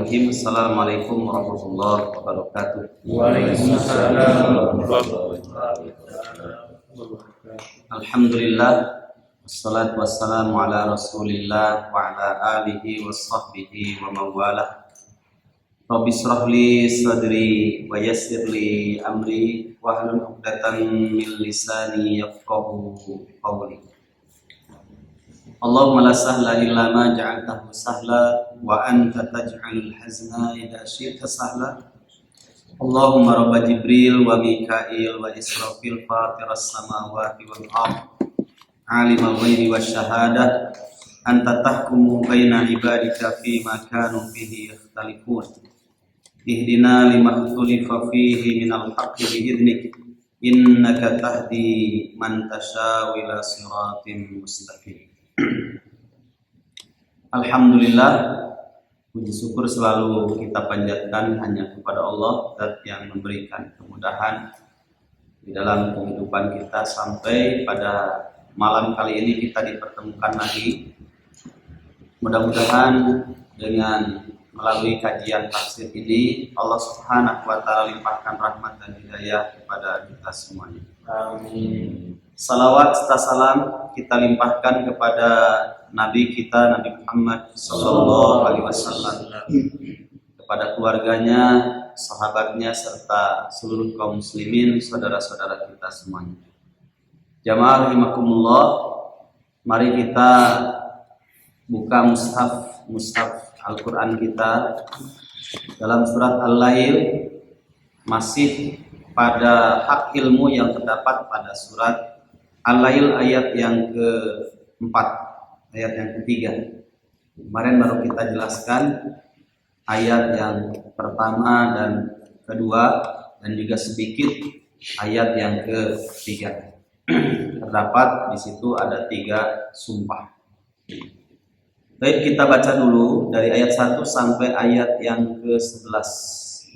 Bismillahirrahmanirrahim. Assalamualaikum warahmatullahi wabarakatuh. Waalaikumsalam warahmatullahi wabarakatuh. Alhamdulillah, wassalatu wassalamu ala Rasulillah wa ala alihi wa sahbihi wa mawalah. Rabbi shrah li sadri wa yassir li amri wa hlul 'uqdatam min lisani yafqahu qawli. Allahumma la sahla illa ma ja'altahu sahla wa anta taj'alul hazna idza syi'ta sahla. Allahumma rabba Jibril wa Mikail wa Israfil fatiras samawati wal ardh alimal ghaibi wasyahadah anta tahkumu baina ibadika fima kanu fihi yakhtalifun. Ihdina lima ikhtalafa fihi minal haqqi bi'idhnik innaka tahdi man tasha ila siratim mustaqim. Alhamdulillah, puji syukur selalu kita panjatkan hanya kepada Allah, Zat yang memberikan kemudahan di dalam kehidupan kita sampai pada malam kali ini kita dipertemukan lagi. Mudah-mudahan dengan melalui kajian tafsir ini Allah Subhanahu wa taala limpahkan rahmat dan hidayah kepada kita semuanya. Amin. Salawat serta salam kita limpahkan kepada Nabi kita Nabi Muhammad sallallahu alaihi wasallam, kepada keluarganya, sahabatnya serta seluruh kaum muslimin, saudara-saudara kita semuanya. Jamaah rahimakumullah, mari kita buka mushaf Al-Qur'an kita dalam surat Al-Lail, masih pada hak ilmu yang terdapat pada surat Al-Lail ayat yang keempat, ayat yang ketiga. Kemarin baru kita jelaskan ayat yang pertama dan kedua, dan juga sedikit ayat yang ketiga. Terdapat di situ ada 3 sumpah. Baik, kita baca dulu dari ayat 1 sampai ayat yang ke-11.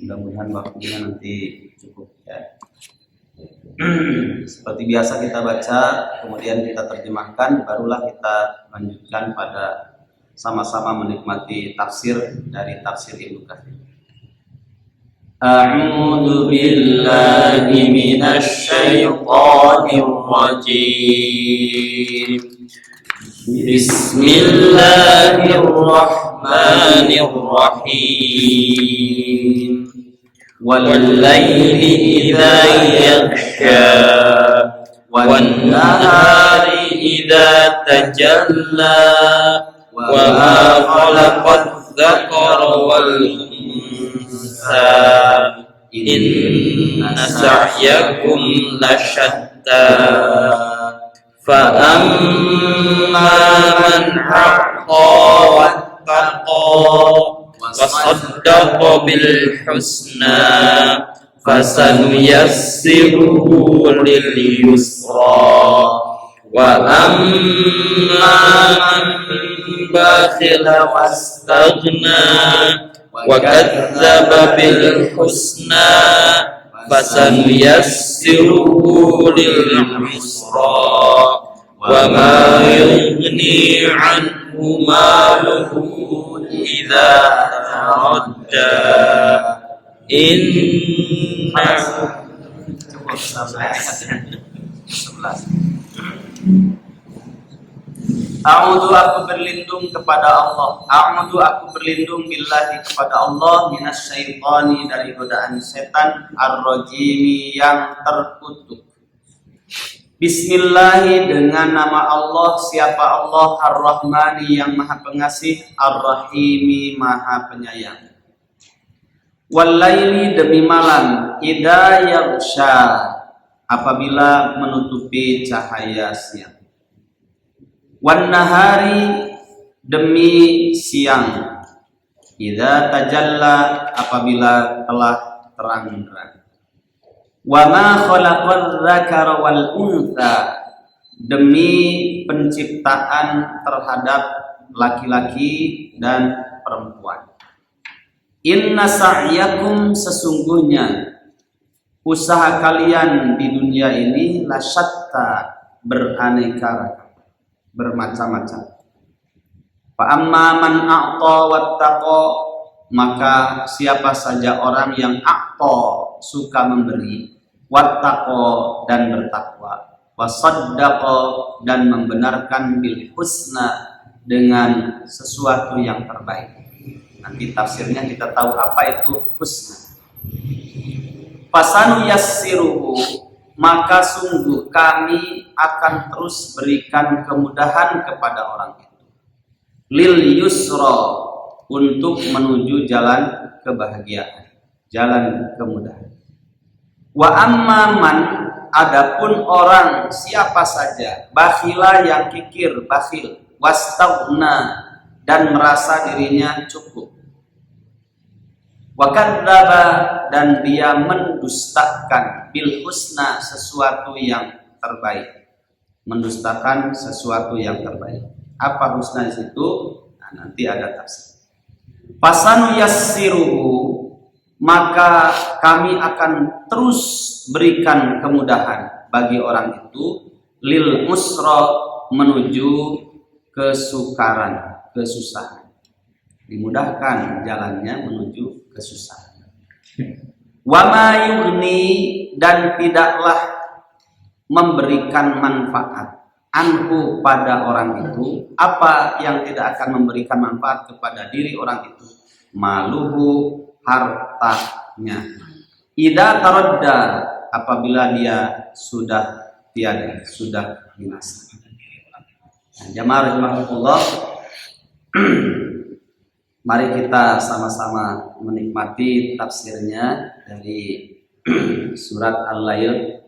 Mudah-mudahan waktunya nanti cukup ya. Seperti biasa kita baca, kemudian kita terjemahkan, barulah kita lanjutkan pada sama-sama menikmati tafsir dari tafsir Ibnu Katsir. A'udzu billahi minasy syaithanir rajim. Bismillahirrahmanirrahim. وَاللَّيْلِ إِذَا يَغْشَى وَالنَّهَارِ إِذَا تَجَلَّى وَمَا خَلَقَ الذَّكَرَ وَالْأُنثَى إِنَّ سَعْيَكُمْ لَشَتَّى فَأَمَّا مَنْ أَعْطَى وَاتَّقَى وَصَدَّقَ بِالْحُسْنَى فَسَنُيَسِّرُهُ لِلْيُسْرَى وَأَمَّا مَنْ بَخِلَ وَاسْتَغْنَى وَكَذَّبَ بِالْحُسْنَى فَسَنُيَسِّرُهُ لِلْعُسْرَى وَمَا يُغْنِي عَنْهُ مَالُهُ إِذَا تَرَدَّى A'udzu, aku berlindung kepada Allah. A'udzu, aku berlindung billahi kepada Allah minasyaitani, dari godaan setan, ar-rajimi, yang terkutuk. Bismillahi, dengan nama Allah, siapa Allah, Ar-Rahmani, yang maha pengasih, Ar-Rahimi, maha penyayang. Wal-laili, demi malam, idza yaghsha, apabila menutupi cahaya siang. Wan-nahari, demi siang, idza tajalla, apabila telah terang-terang. Wa ma khalaqal dzakara wal untha, demi penciptaan terhadap laki-laki dan perempuan. Inna sa'yakum, sesungguhnya usaha kalian di dunia ini, lasyatta, beraneka ragam, bermacam-macam. Fa amma man a'ta wattaqa, maka siapa saja orang yang aqta suka memberi, wattaqo dan bertakwa, wasaddaqa dan membenarkan bil husna dengan sesuatu yang terbaik. Nanti tafsirnya kita tahu apa itu husna. Fasanu yassiruhu, maka sungguh kami akan terus berikan kemudahan kepada orang itu. Lil yusra, untuk menuju jalan kebahagiaan, jalan kemudahan. Wa amman, adapun orang siapa saja bakhila yang kikir, bakhil, wastaghna dan merasa dirinya cukup, wa kadzdzaba dan dia mendustakan bil husna sesuatu yang terbaik, mendustakan sesuatu yang terbaik. Apa husna di situ? Nah, nanti ada tafsir. Fasanu yassiruhu, maka kami akan terus berikan kemudahan bagi orang itu, lil usra, menuju kesukaran, kesusahan. Dimudahkan jalannya menuju kesusahan. Wa ma yughni, dan tidaklah memberikan manfaat anhu pada orang itu, apa yang tidak akan memberikan manfaat kepada diri orang itu, maluhu, hartanya, ida taradda, apabila dia sudah tiada, sudah binasa. Jamaah rahimahullah, mari kita sama-sama menikmati tafsirnya dari surat Al-Lail.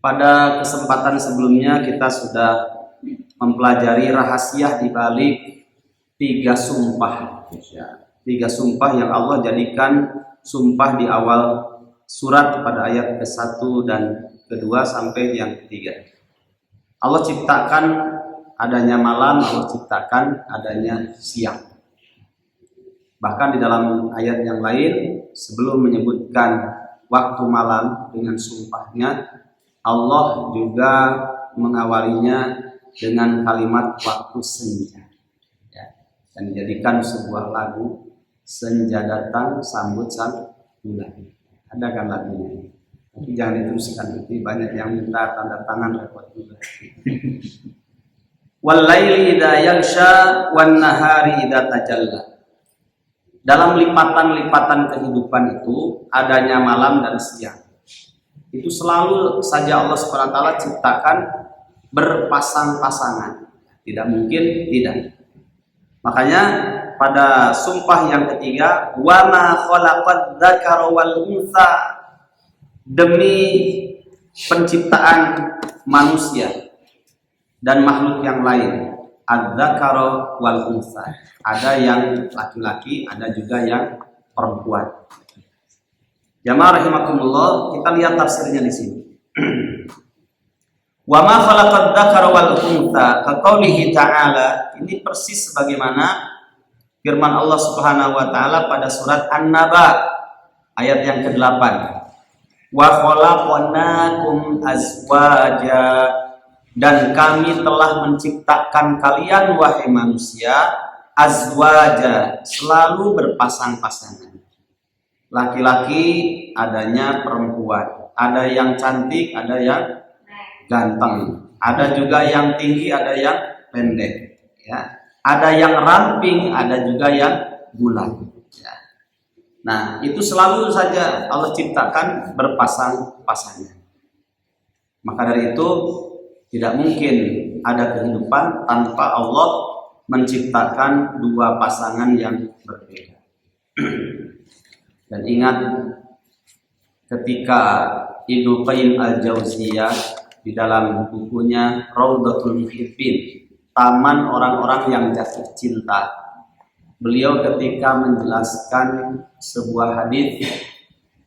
Pada kesempatan sebelumnya kita sudah mempelajari rahasia di balik 3 sumpah. 3 sumpah yang Allah jadikan sumpah di awal surat pada ayat ke-1 dan ke-2 sampai yang ke-3. Allah ciptakan adanya malam, Allah ciptakan adanya siang. Bahkan di dalam ayat yang lain sebelum menyebutkan waktu malam dengan sumpahnya, Allah juga mengawalinya dengan kalimat waktu senja, ya, dan dijadikan sebuah lagu, senja datang sambut sang bulan. Ada kan lagunya? Tapi jangan diteruskan, nanti banyak yang minta tanda tangan repot juga. Wal laili idza yaghsha wan nahari idza tajalla. Dalam lipatan-lipatan kehidupan itu adanya malam dan siang. Itu selalu saja Allah SWT ciptakan berpasang-pasangan. Tidak mungkin tidak. Makanya pada sumpah yang ketiga, wa ma khalaqad dzakara wal untha, demi penciptaan manusia dan makhluk yang lain, adzakara wal untha, ada yang laki-laki, ada juga yang perempuan. Jamaah rahimakumullah, kita lihat tafsirnya di sini. Wa ma khalaqad dzakara wal untha, kaqaulihi ta'ala, ini persis sebagaimana firman Allah Subhanahu wa taala pada surat An-Naba ayat yang ke-8. Wa khalaqnakum azwaja, dan kami telah menciptakan kalian wahai manusia azwaja, selalu berpasang-pasangan. Laki-laki adanya perempuan, ada yang cantik, ada yang ganteng, ada juga yang tinggi, ada yang pendek, ya. Ada yang ramping, ada juga yang bulat, ya. Nah, itu selalu saja Allah ciptakan berpasang-pasangan. Maka dari itu tidak mungkin ada kehidupan tanpa Allah menciptakan 2 pasangan yang berbeda. Dan ingat ketika Ibnu Qayyim Al-Jauziyah di dalam bukunya Raudhatul Muhibbin, taman orang-orang yang jatuh cinta, beliau ketika menjelaskan sebuah hadis,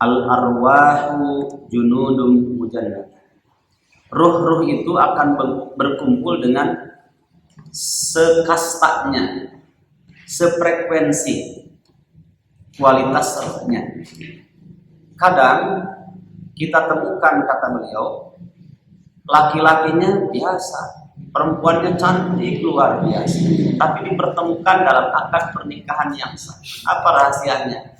al-arwahu junudum mujannad, ruh-ruh itu akan berkumpul dengan sekastanya, sefrekuensi, kualitas rohnya. Kadang kita temukan, kata beliau, laki-lakinya biasa, perempuannya cantik luar biasa, tapi dipertemukan dalam akad pernikahan yang sah. Apa rahasianya?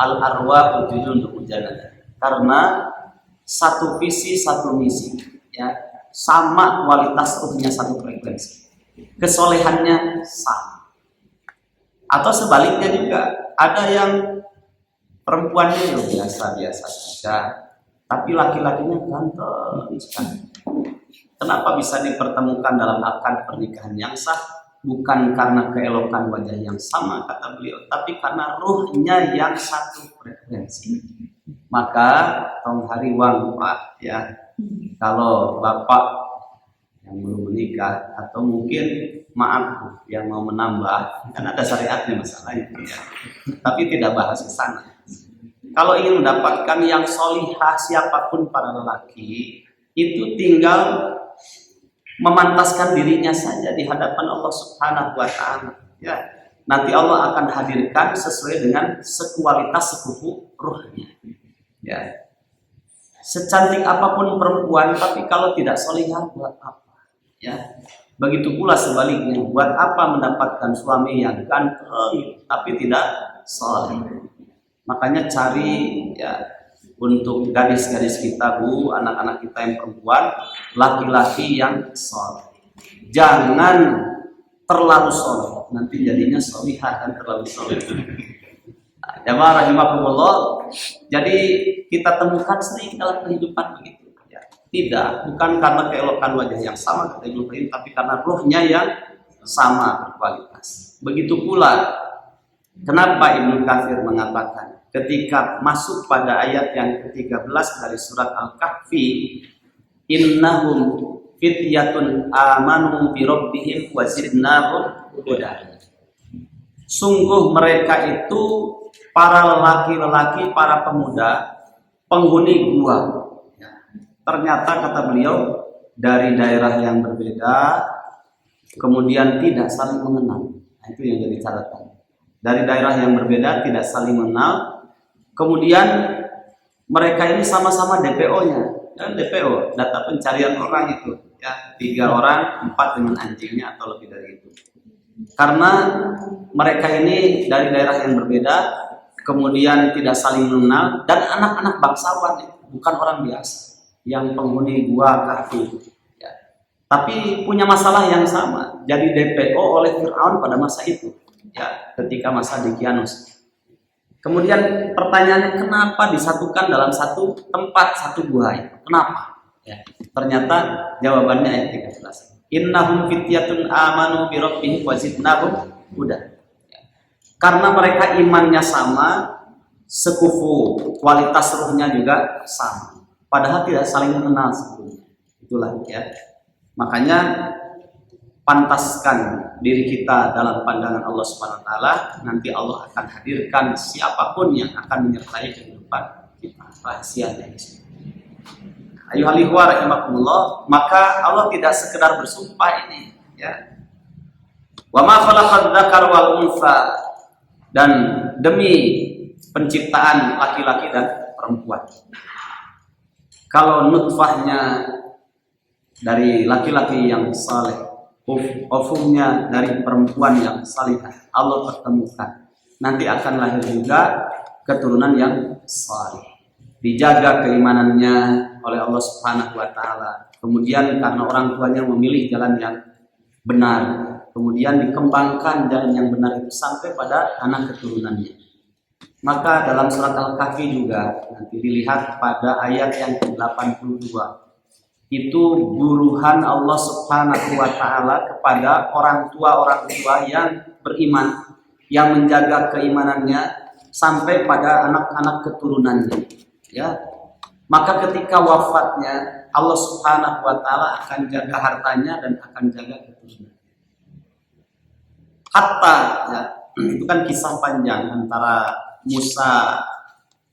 Al arwah ujudun ujanah. Karena satu visi satu misi, ya, sama kualitas ruhnya, satu frekuensi, kesolehannya sama. Atau sebaliknya juga, ada yang perempuannya biasa-biasa saja, tapi laki-lakinya ganteng sekali. Kenapa bisa dipertemukan dalam akad pernikahan yang sah? Bukan karena keelokan wajah yang sama, kata beliau, tapi karena ruhnya yang satu frekuensi. Maka tong hari wang Pak, ya, kalau bapak yang belum menikah atau mungkin maaf yang mau menambah, kan ada syariatnya masalah itu, ya. Tapi tidak bahas ke sana. Kalau ingin mendapatkan yang solihah siapapun para lelaki, itu tinggal memantaskan dirinya saja di hadapan Allah Subhanahu wa Ta'ala, ya. Nanti Allah akan hadirkan sesuai dengan sekualitas sekufu ruhnya, ya. Secantik apapun perempuan, tapi kalau tidak solihah, buat apa, ya. Begitu pula sebaliknya, buat apa mendapatkan suami yang ganteng tapi tidak soleh. Makanya cari, ya, untuk gadis-gadis kita, Bu, anak-anak kita yang perempuan, laki-laki yang soleh. Jangan terlalu soleh, nanti jadinya solihah kan terlalu soleh. Jamaah rahimakumullah. Jadi kita temukan sering dalam kehidupan begitu, ya. Tidak, bukan karena keelokan wajah yang sama, kata Ibnu Qayyim, tapi karena ruhnya yang sama berkualitas. Begitu pula kenapa Ibnu Katsir mengatakan ketika masuk pada ayat yang ke-13 dari surat Al-Kahfi, innahum fityatun amanu bi rabbihim wa zidnahum huda. Sungguh mereka itu para lelaki-lelaki, para pemuda, penghuni gua. Ternyata kata beliau dari daerah yang berbeda, kemudian tidak saling mengenal. Nah, itu yang jadi catatan. Dari daerah yang berbeda, tidak saling mengenal. Kemudian mereka ini sama-sama DPO-nya, dan DPO data pencarian orang itu, ya, 3 orang, 4 dengan anjingnya atau lebih dari itu. Karena mereka ini dari daerah yang berbeda, kemudian tidak saling mengenal, dan anak-anak bangsawan, bukan orang biasa yang penghuni gua kahfi, ya. Tapi punya masalah yang sama, jadi DPO oleh Fir'aun pada masa itu, ya, ketika masa Daqyanus. Kemudian pertanyaannya, kenapa disatukan dalam satu tempat, satu gua itu? Kenapa? Ya, ternyata jawabannya ayat 13. Innahum fityatun amanu bi rabbihim wa zidnahum huda. Ya. Karena mereka imannya sama, sekufu, kualitas ruhnya juga sama. Padahal tidak saling mengenal sebelumnya. Itulah, ya. Makanya pantaskan diri kita dalam pandangan Allah Subhanahu wa Ta'ala, nanti Allah akan hadirkan siapapun yang akan menyertai kehidupan kita. Rahasianya di sini. Ayuhal ikhwah rahimakumullah, maka Allah tidak sekedar bersumpah ini, ya. Wa ma khalaqad dzakara wal untha, dan demi penciptaan laki-laki dan perempuan. Kalau nutfahnya dari laki-laki yang saleh, ofumnya dari perempuan yang salihah, Allah pertemukan, nanti akan lahir juga keturunan yang salih. Dijaga keimanannya oleh Allah Subhanahu wa Ta'ala. Kemudian karena orang tuanya memilih jalan yang benar, kemudian dikembangkan jalan yang benar itu sampai pada anak keturunannya. Maka dalam surat Al-Kahfi juga nanti dilihat pada ayat yang ke-82, itu buruhan Allah Subhanahu wa Ta'ala kepada orang tua yang beriman, yang menjaga keimanannya sampai pada anak-anak keturunannya, ya. Maka ketika wafatnya, Allah Subhanahu wa Ta'ala akan jaga hartanya dan akan jaga keturunannya. Hatta, ya, itu kan kisah panjang antara Musa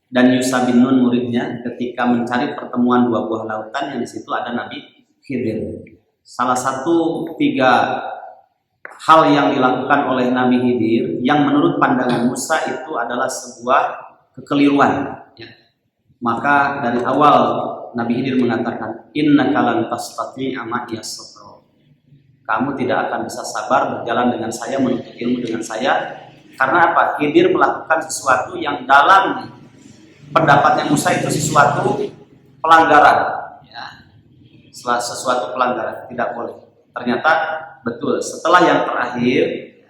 dan Yusa bin Nun muridnya ketika mencari pertemuan 2 buah lautan, yang di situ ada Nabi Khidir. Salah satu 3 hal yang dilakukan oleh Nabi Khidir yang menurut pandangan Musa itu adalah sebuah kekeliruan, ya. Maka dari awal Nabi Khidir mengatakan, innaka lan tastati'a ma'iya sabra. kamu tidak akan bisa sabar berjalan dengan saya, menuntut ilmu dengan saya. Karena apa? Khidir melakukan sesuatu yang dalam pendapatnya Musa itu sesuatu pelanggaran, ya, sesuatu pelanggaran, tidak boleh. Ternyata betul. Setelah yang terakhir,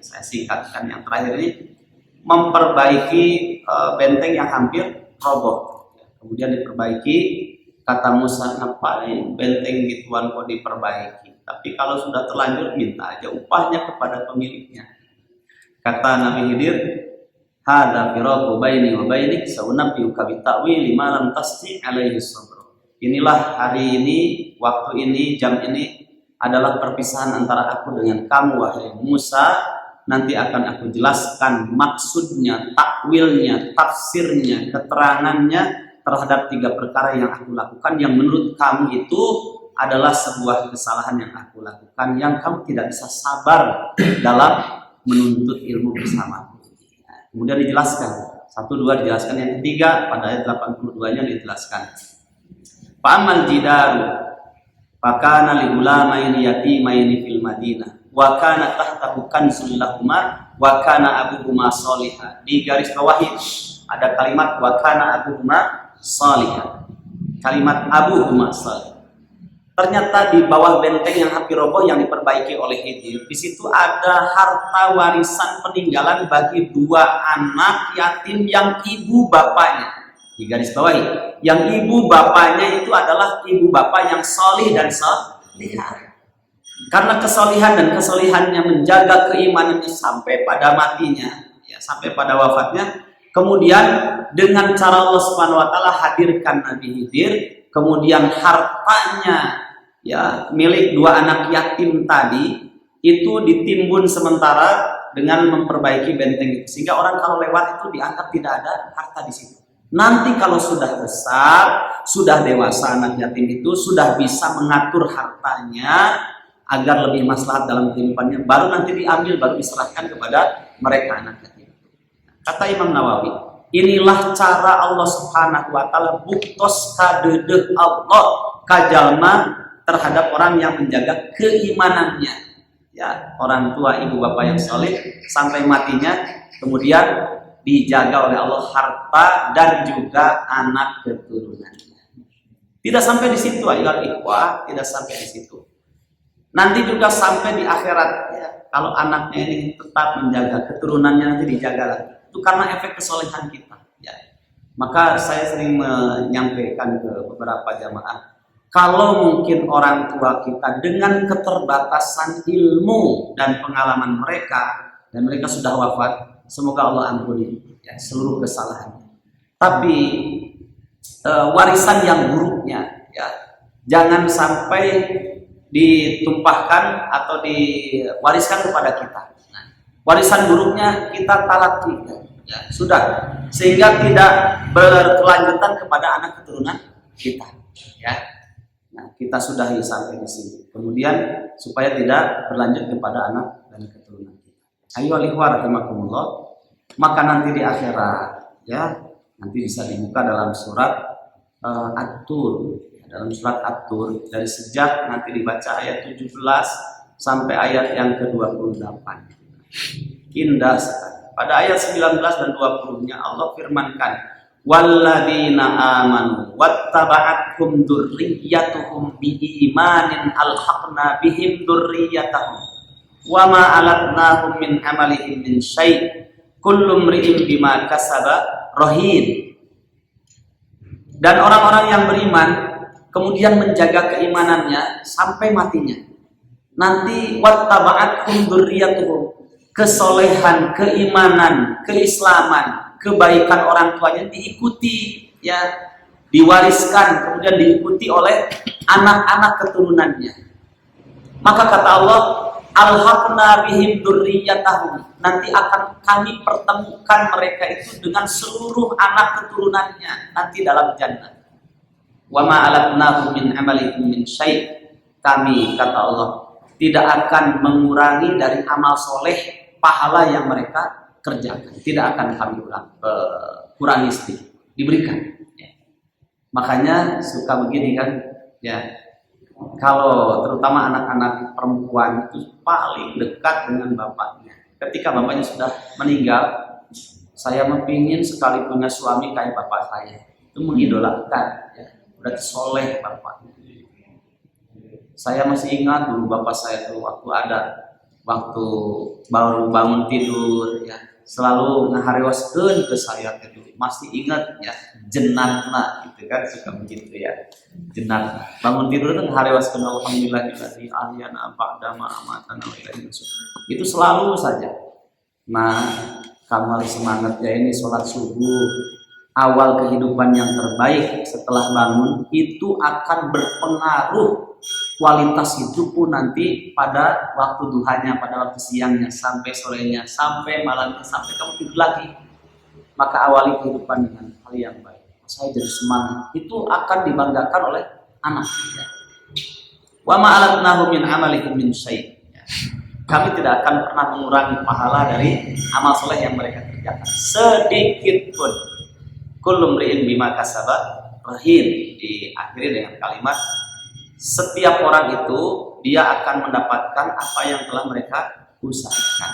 saya singkatkan yang terakhir ini, memperbaiki benteng yang hampir roboh. Kemudian diperbaiki, kata Musa, ngapain benteng gituan kok diperbaiki? Tapi kalau sudah terlanjur, minta aja upahnya kepada pemiliknya. Kata Nabi Khidir, hadza firaqu baini wa bainik saunabbiuka bi ta'wili ma lam tasti alaihi sabr. Inilah hari ini, waktu ini, jam ini adalah perpisahan antara aku dengan kamu wahai Musa. Nanti akan aku jelaskan maksudnya, takwilnya, tafsirnya, keterangannya terhadap 3 perkara yang aku lakukan yang menurut kamu itu adalah sebuah kesalahan yang aku lakukan, yang kamu tidak bisa sabar dalam menuntut ilmu bersama. Kemudian dijelaskan, 1, 2 dijelaskan, yang ketiga pada ayat 82-nya dijelaskan. Fa'amal jidaru fakana li gulamaini yatimaini fil Madinah wa kana tahtahu kanzun lahumā wa kana abuhuma shalihan. Di garis bawahi ada kalimat wa kana abuhuma shalihan. Kalimat abuhuma shalihan. Ternyata di bawah benteng yang hampir roboh yang diperbaiki oleh Khidir, di situ ada harta warisan peninggalan bagi 2 anak yatim yang ibu bapaknya. Di garis bawahi, yang ibu bapaknya itu adalah ibu bapak yang solih dan solihah. Karena kesolihan dan kesolihannya menjaga keimanannya sampai pada matinya, ya, sampai pada wafatnya. Kemudian dengan cara Allah Subhanahu wa taala hadirkan Nabi Khidir, kemudian hartanya, ya, milik 2 anak yatim tadi itu ditimbun sementara dengan memperbaiki benteng itu, sehingga orang kalau lewat itu dianggap tidak ada harta di situ. Nanti kalau sudah besar, sudah dewasa anak yatim itu sudah bisa mengatur hartanya agar lebih maslahat dalam kehidupannya, baru nanti diambil, baru diserahkan kepada mereka anak yatim. Kata Imam Nawawi, inilah cara Allah Subhanahu wa taala buktos kadedeh Allah kajalma terhadap orang yang menjaga keimanannya, ya, orang tua ibu bapak yang soleh sampai matinya, kemudian dijaga oleh Allah harta dan juga anak keturunannya. Tidak sampai di situ, ayolah ikhwah, tidak sampai di situ. Nanti juga sampai di akhirat, ya, kalau anaknya ini tetap menjaga keturunannya, nanti dijaga lagi. Itu karena efek kesolehan kita, ya. Maka saya sering menyampaikan ke beberapa jamaah, kalau mungkin orang tua kita dengan keterbatasan ilmu dan pengalaman mereka, dan mereka sudah wafat, semoga Allah ampuni, ya, seluruh kesalahannya. Tapi warisan yang buruknya, ya, jangan sampai ditumpahkan atau diwariskan kepada kita. Nah, warisan buruknya kita talak, ya, sudah, sehingga tidak berkelanjutan kepada anak keturunan kita, ya. Nah, kita sudahi sampai di sini. Kemudian supaya tidak berlanjut kepada anak dan keturunan kita. Ayo ikhwah rahimakumullah. Maka nanti di akhirat, ya, nanti bisa dibuka dalam surat At-Tur. Dalam surat At-Tur, dari sejak nanti dibaca ayat 17 sampai ayat yang ke-28. Indah sekali. Pada ayat 19 dan 20-nya Allah firmankan, walladzina amanu wattaba'atkum dzurriyyatuhum biimanin alhaqna bihim dzurriyyatahum wama alatnahum min amalihim min syai' kullu mri'in bima kasaba rahin. Dan orang-orang yang beriman kemudian menjaga keimanannya sampai matinya, nanti wattaba'atkum dzurriyyatuhum, kesolehan, keimanan, keislaman, kebaikan orang tuanya diikuti, ya, diwariskan, kemudian diikuti oleh anak-anak keturunannya. Maka kata Allah, alhaqna bihim dzurriyyatahum, nanti akan kami pertemukan mereka itu dengan seluruh anak keturunannya nanti dalam jannah. Wa ma alatnahum min amalihim min syai', kami, kata Allah, tidak akan mengurangi dari amal soleh pahala yang mereka kerjakan, tidak akan kami kurangi sedikit, diberikan, ya. Makanya suka begini kan, ya, Kalau terutama anak-anak perempuan itu paling dekat dengan bapaknya. Ketika bapaknya sudah meninggal, saya mempingin sekali punya suami kayak bapak saya. Itu mengidolakan, ya. Berarti soleh bapaknya. Saya masih ingat dulu bapak saya tuh waktu baru bangun tidur, ya, selalu ngaharewaskeun ke saya dulu. Masih ingat ya, jenatna gitu kan, suka begitu ya. Jenat bangun tidur kan ngaharewaskeun alhamdulillahilladzi ahyana ba'da ma amatana wa ilaihi nusyur. Itu selalu saja. Nah, kamu harus semangat ya, ini sholat subuh. Awal kehidupan yang terbaik setelah bangun itu akan berpengaruh kualitas hidupmu nanti pada waktu duhanya, pada waktu siangnya, sampai sorenya, sampai malamnya, sampai kamu tidur lagi. Maka awali kehidupan dengan hal yang baik. Saya jadi semangat. Itu akan dibanggakan oleh anak. Wa ma'alatnahu min amalihim min syai'. Kami tidak akan pernah mengurangi pahala dari amal soleh yang mereka kerjakan sedikit pun. Kullu mri'in bima kasaba rahin. Diakhiri dengan kalimat setiap orang itu dia akan mendapatkan apa yang telah mereka usahakan.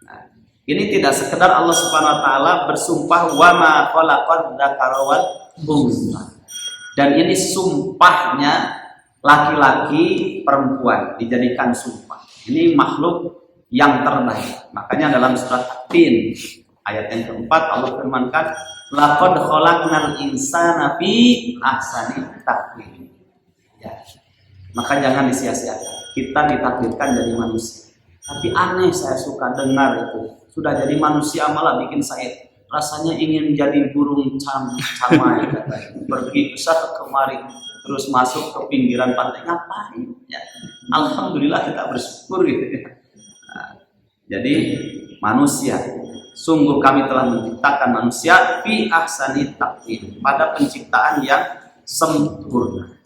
Nah, ini tidak sekedar Allah Subhanahu wa taala bersumpah wa ma khalaqad dzakara wal untha. Dan ini sumpahnya laki-laki perempuan dijadikan sumpah. Ini makhluk yang terbaik. Makanya dalam surat At-Tin ayat yang keempat Allah firmankan laqad khalaqnal insana fi ahsani taqwim. Ya. Maka jangan disia-siakan. Kita ditakdirkan jadi manusia. Tapi aneh, saya suka dengar itu. Sudah jadi manusia malah bikin saya rasanya ingin jadi burung camai katanya. Pergi kesana kemari terus masuk ke pinggiran pantai ngapain? Ya. Alhamdulillah kita bersyukur gitu ya. Nah, jadi manusia, sungguh kami telah menciptakan manusia fi ahsani taqwim, pada penciptaan yang sempurna.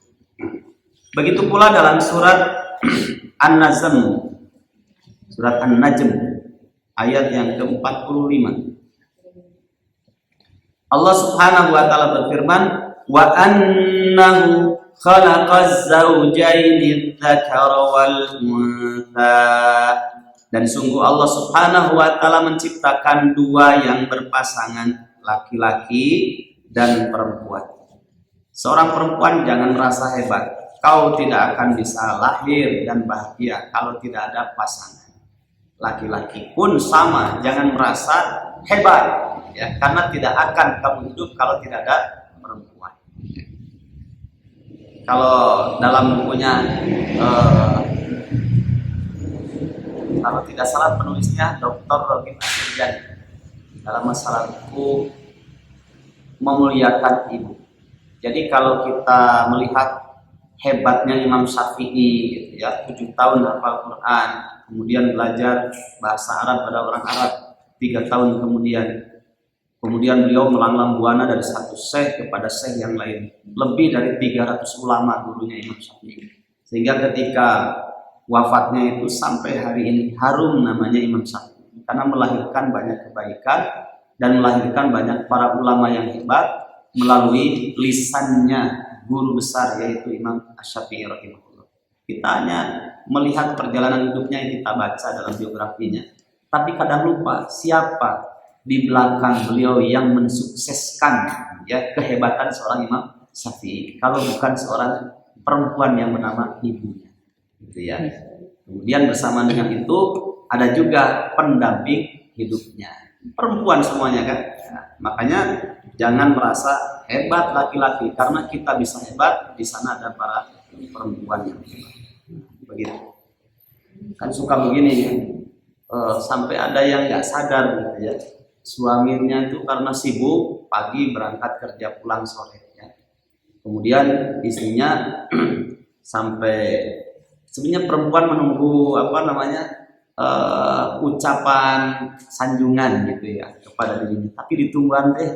Begitu pula dalam surat An-Najm, surat An-Najm ayat yang ke-45. Allah Subhanahu wa taala berfirman, "Wa annahu khalaqaz zawjaini dzakara wal untha." Dan sungguh Allah Subhanahu wa taala menciptakan dua yang berpasangan, laki-laki dan perempuan. Seorang perempuan jangan merasa hebat. Kau tidak akan bisa lahir dan bahagia kalau tidak ada pasangan. Laki-laki pun sama, jangan merasa hebat ya, karena tidak akan kamu hidup kalau tidak ada perempuan. Kalau dalam bukunya kalau tidak salah penulisnya Dr. Robin Asirjan dalam masalah buku Memuliakan Ibu. Jadi kalau kita melihat hebatnya Imam Syafi'i gitu ya, 7 tahun hafal Quran, kemudian belajar bahasa Arab pada orang Arab 3 tahun kemudian beliau melanglang buana dari satu syekh kepada syekh yang lain, lebih dari 300 ulama gurunya Imam Syafi'i, sehingga ketika wafatnya itu sampai hari ini harum namanya Imam Syafi'i karena melahirkan banyak kebaikan dan melahirkan banyak para ulama yang hebat melalui lisannya guru besar yaitu Imam Asy-Syafi'i rahimahullah. Kita hanya melihat perjalanan hidupnya yang kita baca dalam biografinya, tapi kadang lupa siapa di belakang beliau yang mensukseskan ya kehebatan seorang Imam Syafi'i kalau bukan seorang perempuan yang bernama ibunya, gitu ya. Kemudian bersama dengan itu ada juga pendamping hidupnya, perempuan semuanya kan. Ya, makanya jangan merasa hebat laki-laki karena kita bisa hebat, di sana ada para perempuan yang hebat. Begitu. Kan suka begini ya, sampai ada yang nggak sadar gitu ya. Suaminya itu karena sibuk pagi berangkat kerja pulang sore ya. Kemudian istrinya sampai sebenarnya perempuan menunggu ucapan sanjungan gitu ya kepada dirinya, tapi ditungguan deh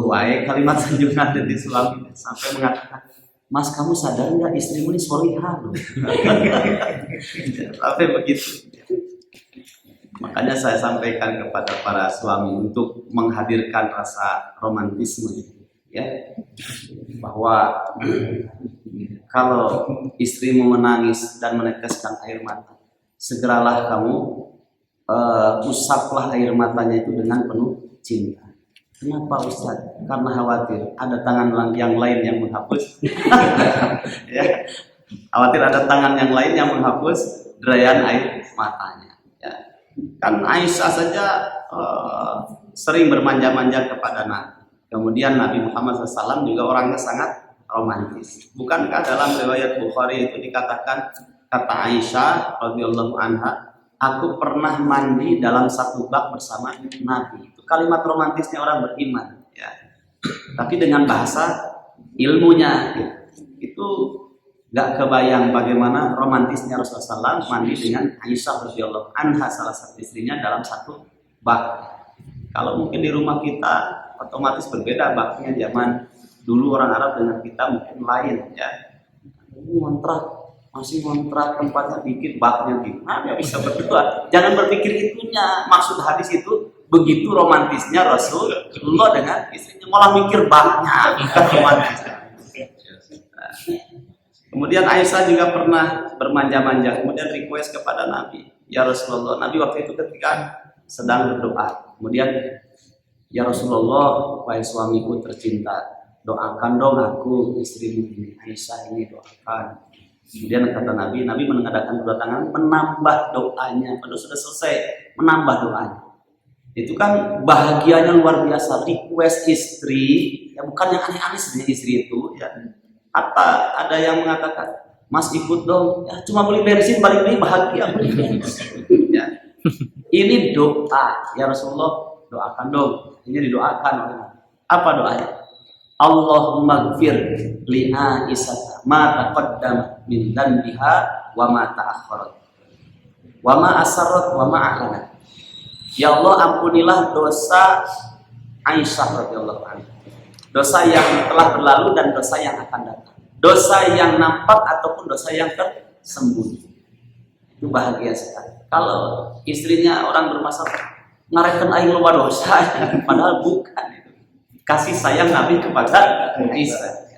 wae kalimat sanjungan dari suami sampai mengatakan, "Mas, kamu sadar nggak istrimu ini solihah loh." Sampai begitu. Makanya saya sampaikan kepada para suami untuk menghadirkan rasa romantisme itu ya, bahwa kalau istrimu menangis dan meneteskan air mata, segeralah kamu usaplah air matanya itu dengan penuh cinta. Kenapa Ustaz? Karena khawatir ada tangan yang lain yang menghapus. Ya, khawatir ada tangan yang lain yang menghapus derayan air matanya. Ya. Kan Aisyah saja sering bermanja-manja kepada Nabi. Kemudian Nabi Muhammad SAW juga orangnya sangat romantis. Bukankah dalam riwayat Bukhari itu dikatakan, kata Aisyah radhiyallahu anha, aku pernah mandi dalam satu bak bersama Nabi. Itu kalimat romantisnya orang beriman, ya. Tapi dengan bahasa ilmunya, itu gak kebayang bagaimana romantisnya Rasulullah SAW mandi dengan Aisyah radhiyallahu anha, salah satu istrinya, dalam satu bak. Kalau mungkin di rumah kita otomatis berbeda baknya. Zaman dulu orang Arab dengan kita mungkin lain, ya. Masih ngontrak tempatnya dikit, baknya gimana bisa berdua. Jangan berpikir itunya. Maksud hadis itu begitu romantisnya Rasulullah dengan istrinya, malah mikir baknya, bukan romantisnya. Nah, kemudian Aisyah juga pernah bermanja-manja, kemudian request kepada Nabi, ya Rasulullah. Nabi waktu itu ketika sedang berdoa, kemudian, ya Rasulullah, wahai suamiku tercinta, doakan dong aku, istrimu ini, Aisyah ini, doakan. Kemudian kata Nabi mengadakan kedua tangan, menambah doanya. Padahal sudah selesai, menambah doanya. Itu kan bahagianya luar biasa. Request istri, ya bukan yang aneh-aneh sebenarnya istri itu, ya. Ada yang mengatakan, Mas ikut dong, ya cuma beli bensin balik lagi bahagia. Ya. Ini doa, ya Rasulullah, doakan dong. Ini didoakan oleh Nabi. Apa doanya? Allahumma gfir li Aisyah ma taqaddama min dhanbiha wa ma ta'akhkharat wa ma asarrat wa ma a'lanat. Ya Allah, ampunilah dosa Aisyah radhiyallahu anha, dosa yang telah berlalu dan dosa yang akan datang, dosa yang nampak ataupun dosa yang tersembunyi. Itu bahagia sekali. Kalau istrinya orang bermasalah, ngarekeun aing loba dosa, padahal bukan itu. Kasih sayang Nabi kepada Aisyah.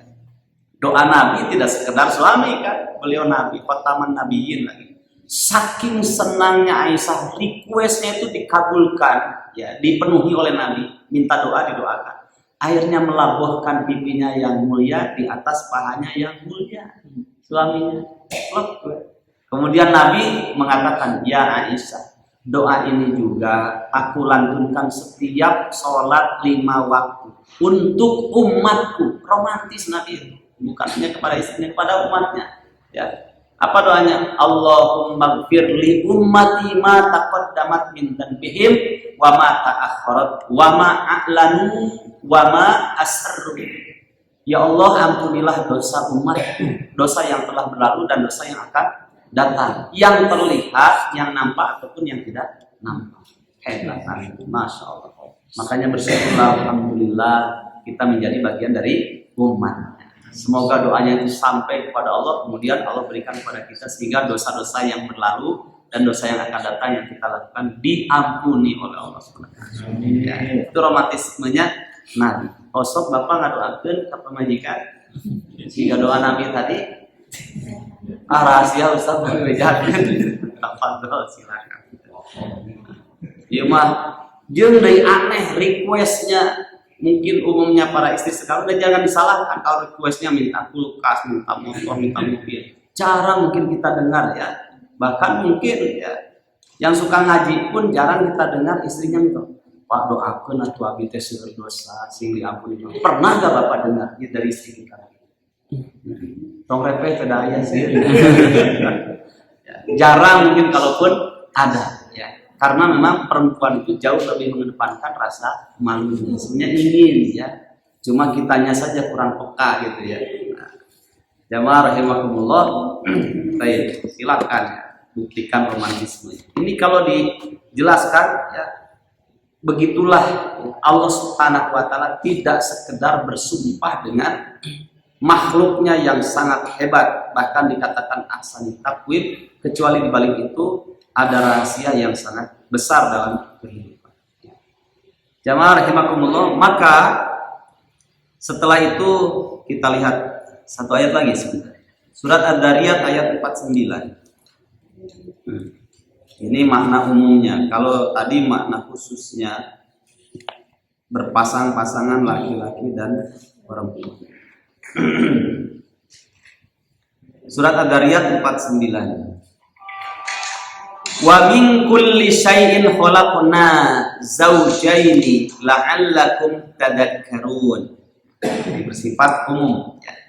Doa Nabi tidak sekedar suami kan, beliau Nabi, khataman nabiyyin lagi. Saking senangnya Aisyah, requestnya itu dikabulkan, ya, dipenuhi oleh Nabi, minta doa didoakan. Akhirnya melabuhkan pipinya yang mulia di atas pahanya yang mulia, suaminya. Kemudian Nabi mengatakan, ya Aisyah, doa ini juga aku lantunkan setiap sholat 5 waktu untuk umatku. Romantis Nabi itu, bukan hanya kepada istrinya, kepada umatnya, ya. Apa doanya? Allahumma gfir li ummati ma taqaddamat min dhanbihim wa ma ta'akhkharat wa ma a'lanu wa ma asarru. Ya Allah, ampunilah dosa umatku, dosa yang telah berlalu dan dosa yang akan datang, yang terlihat, yang nampak ataupun yang tidak nampak. Hebat, Masya Allah. Makanya bersyukurlah, alhamdulillah kita menjadi bagian dari umat. Semoga doanya itu sampai kepada Allah, kemudian Allah berikan kepada kita sehingga dosa-dosa yang berlalu dan dosa yang akan datang yang kita lakukan diampuni oleh Allah SWT. Ya, itu romantismenya Nabi. Osok Bapak ngadoakeun ka pamajikan sehingga doa Nabi tadi. Rahasia Ustaz boleh bejakeun. Tafadhol silakan. Ieu mah jeung deui aneh requestnya. Mungkin umumnya para istri sekarang, dan jangan disalahkan kalau requestnya minta kulkas, minta motor, minta mobil. Jarang mungkin kita dengar, ya. Bahkan mungkin, ya, yang suka ngaji pun jarang kita dengar istrinya minta, Pak doakeun atuh abi teh seueur dosa sing diampuni. Pernah gak Bapak dengar dari istri kita? Tong repeh teh daya sih. Jarang mungkin kalaupun ada, ya. Karena memang perempuan itu jauh lebih mengedepankan rasa malunya. Sebenarnya ingin, ya, cuma kitanya saja kurang peka gitu, ya. Nah, jamaah rahimakumullah, baik, silakan ya, buktikan romantisme. Ini kalau dijelaskan, ya, begitulah Allah Subhanahu wa Ta'ala tidak sekedar bersumpah dengan makhluknya yang sangat hebat, bahkan dikatakan ahsani taqwim, kecuali di balik itu ada rahasia yang sangat besar dalam kehidupan. Jamaah rahimakumullah, maka setelah itu kita lihat satu ayat lagi sebentar. Surat Ad-Dariyat ayat 49. Ini makna umumnya. Kalau tadi makna khususnya berpasang-pasangan laki-laki dan perempuan. Surat Ad-Dariyat 49. Wa min kulli syai'in khalaqna zawjaini la'allakum tadhakkarun. Ini bersifat umum ya.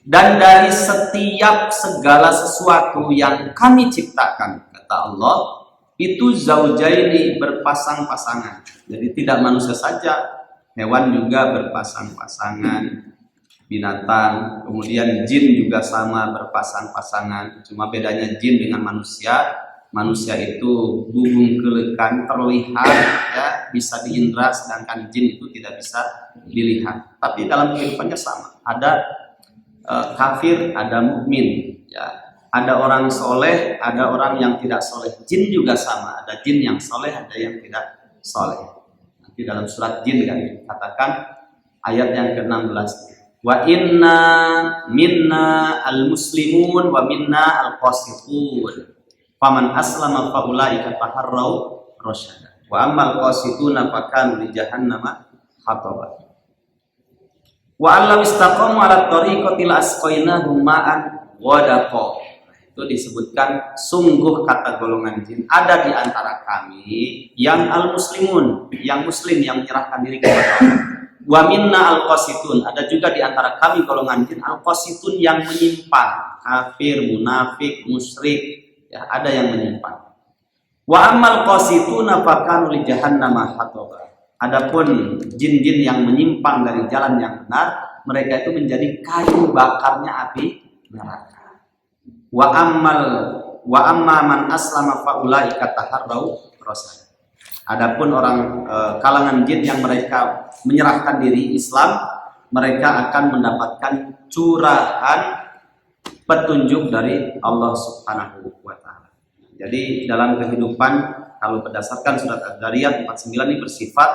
Dan dari setiap segala sesuatu yang kami ciptakan, kata Allah, itu zaujaini berpasang-pasangan. Jadi tidak manusia saja, hewan juga berpasang-pasangan, binatang, kemudian jin juga sama berpasang-pasangan. Cuma bedanya jin dengan manusia. Manusia itu bubung kelekan terlihat ya, bisa diindra, sedangkan jin itu tidak bisa dilihat. Tapi dalam kehidupannya sama. Ada kafir, ada mukmin ya. Ada orang soleh, ada orang yang tidak soleh. Jin juga sama, ada jin yang soleh, ada yang tidak soleh. Nanti dalam surat jin kan dikatakan ayat yang ke-16. Wa inna minna al-muslimun wa minna al-qasitun. Faman aslama faulaika taharrau rasyada. Wa ammal qasituna fakanu li jahannama hataba. Wa allam istaqamu ala tariqati la asqainahum ma'an ghadaqa. Itu disebutkan sungguh kata golongan jin ada di antara kami yang al-muslimun, yang muslim, yang menyerahkan diri kepada Allah. Wa minna al-qasitun, ada juga di antara kami golongan jin al-qasitun yang menyimpang, kafir, munafik, musyrik, ya, ada yang menyimpang. Wa ammal qasituna fakanu li jahannama hataba. Adapun jin-jin yang menyimpang dari jalan yang benar, mereka itu menjadi kayu bakarnya api neraka. Wa amma man aslama faulaika taharrau rasyada. Adapun orang kalangan jin yang mereka menyerahkan diri Islam, mereka akan mendapatkan curahan petunjuk dari Allah Subhanahu wa taala. Jadi dalam kehidupan, kalau berdasarkan surat Ad-Dariyat 49 ini bersifat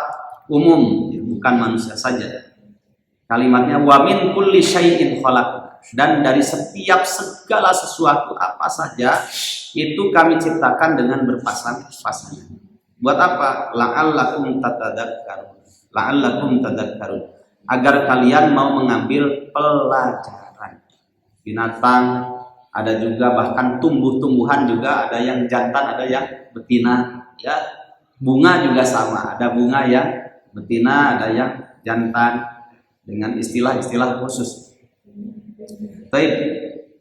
umum, bukan manusia saja. Kalimatnya wa min kulli syai'in khalaq, dan dari setiap segala sesuatu apa saja itu kami ciptakan dengan berpasang-pasangan. Buat apa? La'allakum tatadzakkarun. La'allakum tadzakkarun. Agar kalian mau mengambil pelajaran. Binatang ada juga, bahkan tumbuh-tumbuhan juga ada yang jantan, ada yang betina, ya. Bunga juga sama, ada bunga yang betina, ada yang jantan, dengan istilah-istilah khusus. Baik,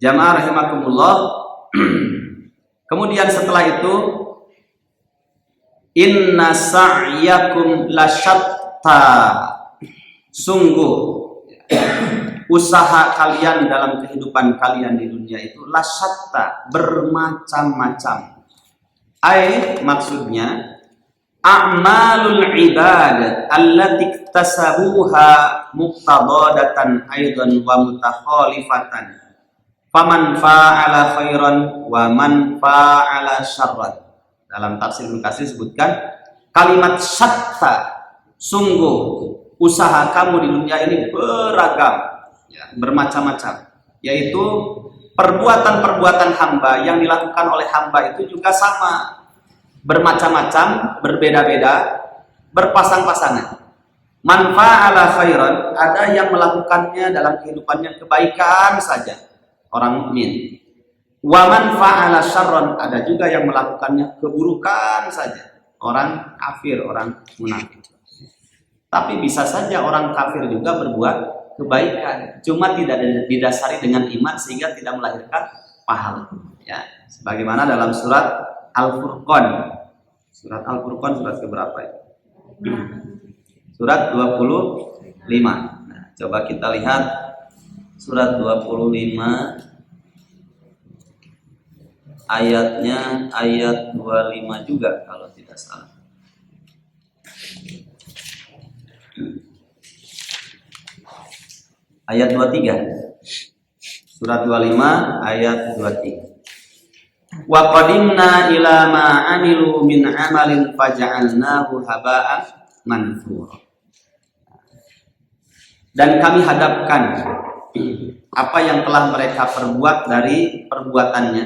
jamaah rahimakumullah. Kemudian setelah itu, inna sa'yakum lasyatta. Sungguh usaha kalian dalam kehidupan kalian di dunia itu lasyatta, bermacam-macam. Maksudnya a'malul ibad allati iktasabuha muqtadadatan aidan wa mutakhalifatan. Faman fa'ala khairan wa man fa'ala syarran. Dalam tafsir Ibnu Katsir sebutkan kalimat syatta, sungguh usaha kamu di dunia ini beragam, ya, bermacam-macam, yaitu perbuatan-perbuatan hamba yang dilakukan oleh hamba itu juga sama, bermacam-macam, berbeda-beda, berpasang-pasangan. Man fa'ala khairan, ada yang melakukannya dalam kehidupannya kebaikan saja, orang mukmin. Wa man fa'ala syarran, ada juga yang melakukannya keburukan saja, orang kafir, orang munafik. Tapi bisa saja orang kafir juga berbuat kebaikan, cuma tidak didasari dengan iman sehingga tidak melahirkan pahala. Ya, sebagaimana dalam surat Al-Furqan. Surat Al-Furqan surat keberapa ya? Surat 25. Nah, coba kita lihat surat 25 ayatnya, ayat 25 juga kalau tidak salah. Ayat 23. Surat 25 ayat 23. Wa qadimna ila ma amilu min amalin faja'alnahu haba'an manthura. Dan kami hadapkan apa yang telah mereka perbuat dari perbuatannya,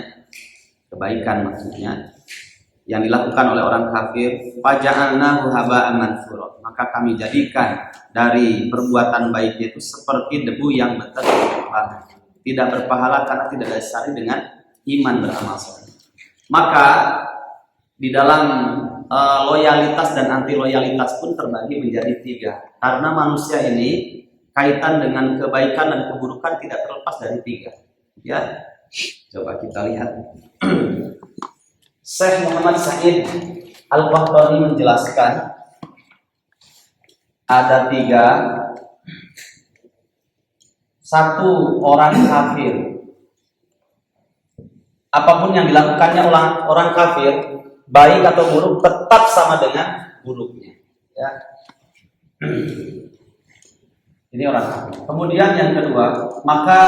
kebaikan maksudnya, yang dilakukan oleh orang kafir, faja'alnahu haba'an mansura, maka kami jadikan dari perbuatan baiknya itu seperti debu yang berterbangan, tidak berpahala karena tidak dasari dengan iman beramal soleh. Maka di dalam loyalitas dan anti loyalitas pun terbagi menjadi 3, karena manusia ini kaitan dengan kebaikan dan keburukan tidak terlepas dari 3. Ya, coba kita lihat. Syekh Muhammad Sa'id Al-Qahtani menjelaskan ada 3. 1, orang kafir. Apapun yang dilakukannya orang kafir, baik atau buruk, tetap sama dengan buruknya. Ya. Ini orang kafir. Kemudian yang kedua, maka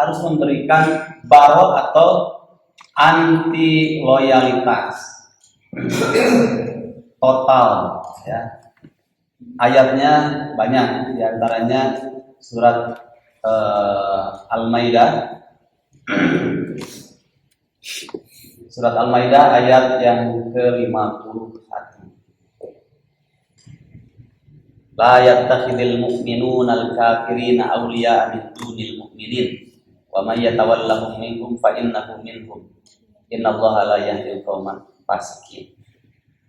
harus memberikan barok atau anti loyalitas total. Ya. Ayatnya banyak, diantaranya surat Al-Maidah. Surat Al-Maidah ayat yang ke-51. La yattakhidul mu'minuna al-kafirina awliya'a min dunil mu'minin wa may yatawallahum minkum fa innahu minhum innallaha la yahdil qauman fasiqin.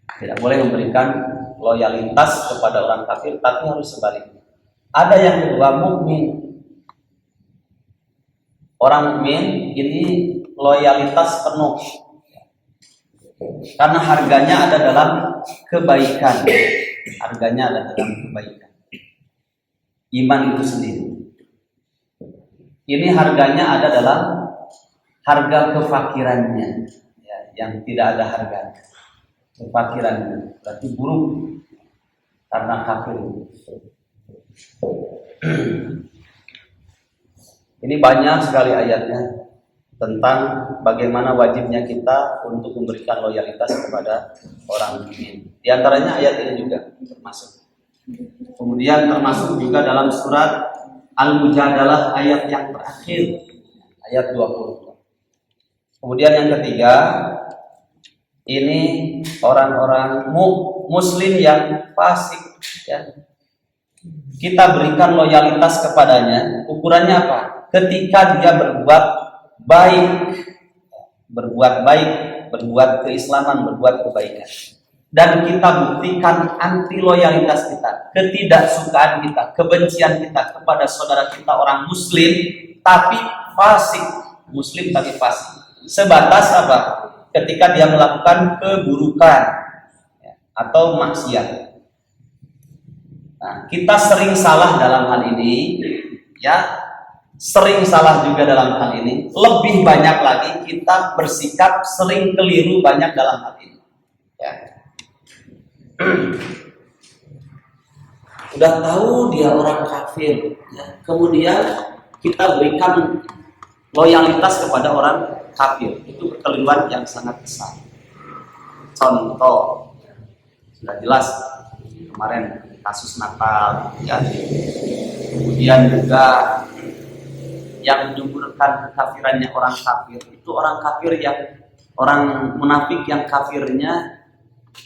Tidak boleh memberikan loyalitas kepada orang kafir, tapi harus sebaliknya. Ada yang kedua, mukmin. Orang mukmin ini loyalitas penuh, karena harganya ada dalam kebaikan. Harganya ada dalam kebaikan. Iman itu sendiri. Ini harganya ada dalam harga kefakirannya, ya, yang tidak ada harganya. Kefakirannya berarti buruk karena kafir. Ini banyak sekali ayatnya tentang bagaimana wajibnya kita untuk memberikan loyalitas kepada orang mukmin. Di antaranya ayat ini juga termasuk. Kemudian termasuk juga dalam surat Al-Mujadalah ayat yang terakhir, ayat 20. Kemudian yang ketiga, ini orang-orang muslim yang fasik, ya. Kita berikan loyalitas kepadanya. Ukurannya apa? Ketika dia berbuat baik, berbuat keislaman, berbuat kebaikan, dan kita buktikan anti loyalitas kita, ketidaksukaan kita, kebencian kita kepada saudara kita orang muslim tapi fasik, muslim tapi fasik. Sebatas apa? Ketika dia melakukan keburukan, ya, atau maksiat. Nah, kita sering salah dalam hal ini, ya. Sering salah juga dalam hal ini. Lebih banyak lagi kita bersikap sering keliru banyak dalam hal ini, ya. Udah tahu dia orang kafir, ya. Kemudian kita berikan loyalitas kepada orang kafir. Itu kekeliruan yang sangat besar. Contoh, sudah jelas kemarin kasus Natal, ya. Kemudian juga yang menyuburkan kekafirannya orang kafir, itu orang kafir yang orang munafik yang kafirnya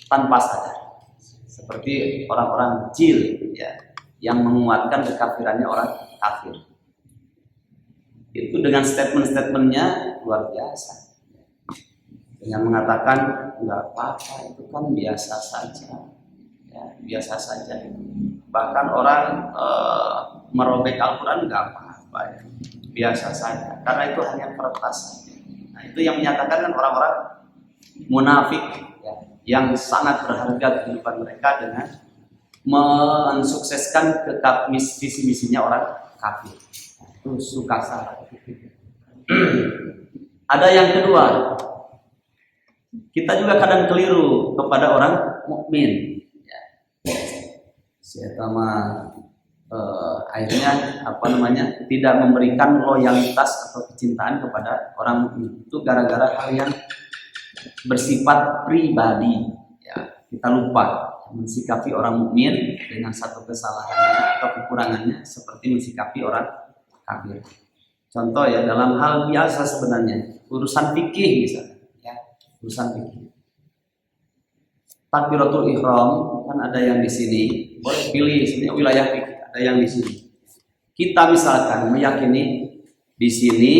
tanpa sadar, seperti orang-orang jil, ya, yang menguatkan kekafirannya orang kafir. Itu dengan statement-statementnya luar biasa, dengan mengatakan nggak apa-apa, itu kan biasa saja, ya, biasa saja. Bahkan orang merobek Al-Quran nggak apa-apa, ya, biasa saja, karena itu hanya kertas saja. Nah, itu yang menyatakan kan orang-orang munafik, ya, yang sangat berharga kehidupan mereka dengan mensukseskan visi-misinya orang kafir. Itu suka salah. Ada yang kedua, kita juga kadang keliru kepada orang mukmin, ya. Akhirnya tidak memberikan loyalitas atau kecintaan kepada orang mukmin itu gara-gara hal yang bersifat pribadi, ya. Kita lupa mensikapi orang mukmin dengan satu kesalahannya atau kekurangannya seperti mensikapi orang kafir. Contoh ya, dalam hal biasa sebenarnya, urusan fikih misalnya, ya, urusan fikih. Takbiratul ihram kan ada yang di sini, boleh pilih sebenarnya wilayah fikih, ada yang di sini. Kita misalkan meyakini di sini,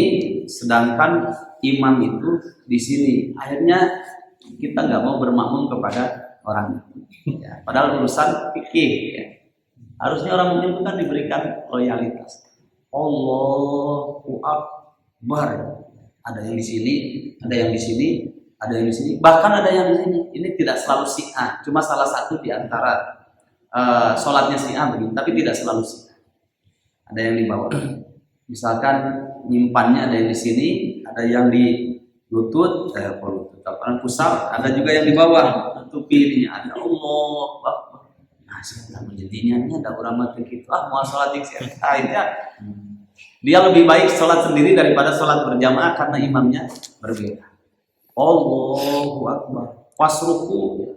sedangkan imam itu di sini. Akhirnya kita nggak mau bermakmum kepada orang itu. Ya, padahal urusan fikih. Ya. Harusnya orang mukmin itu kan diberikan loyalitas. Allahu Akbar. Ada yang di sini, ada yang di sini, ada yang di sini. Bahkan ada yang di sini. Ini tidak selalu Syiah, cuma salah satu di antara sholatnya Syiah begini, tapi tidak selalu Syiah. Ada yang di bawah. Misalkan nyimpannya ada yang di sini, ada yang di lutut, pusat, ada juga yang di bawah, tutupi ininya, ada Allah. Nah, sebenarnya menjadinya ada orang mati gitu. Mau sholat di sini, akhirnya dia lebih baik sholat sendiri daripada sholat berjamaah karena imamnya berbeda. Allahu Akbar. Pas ruku,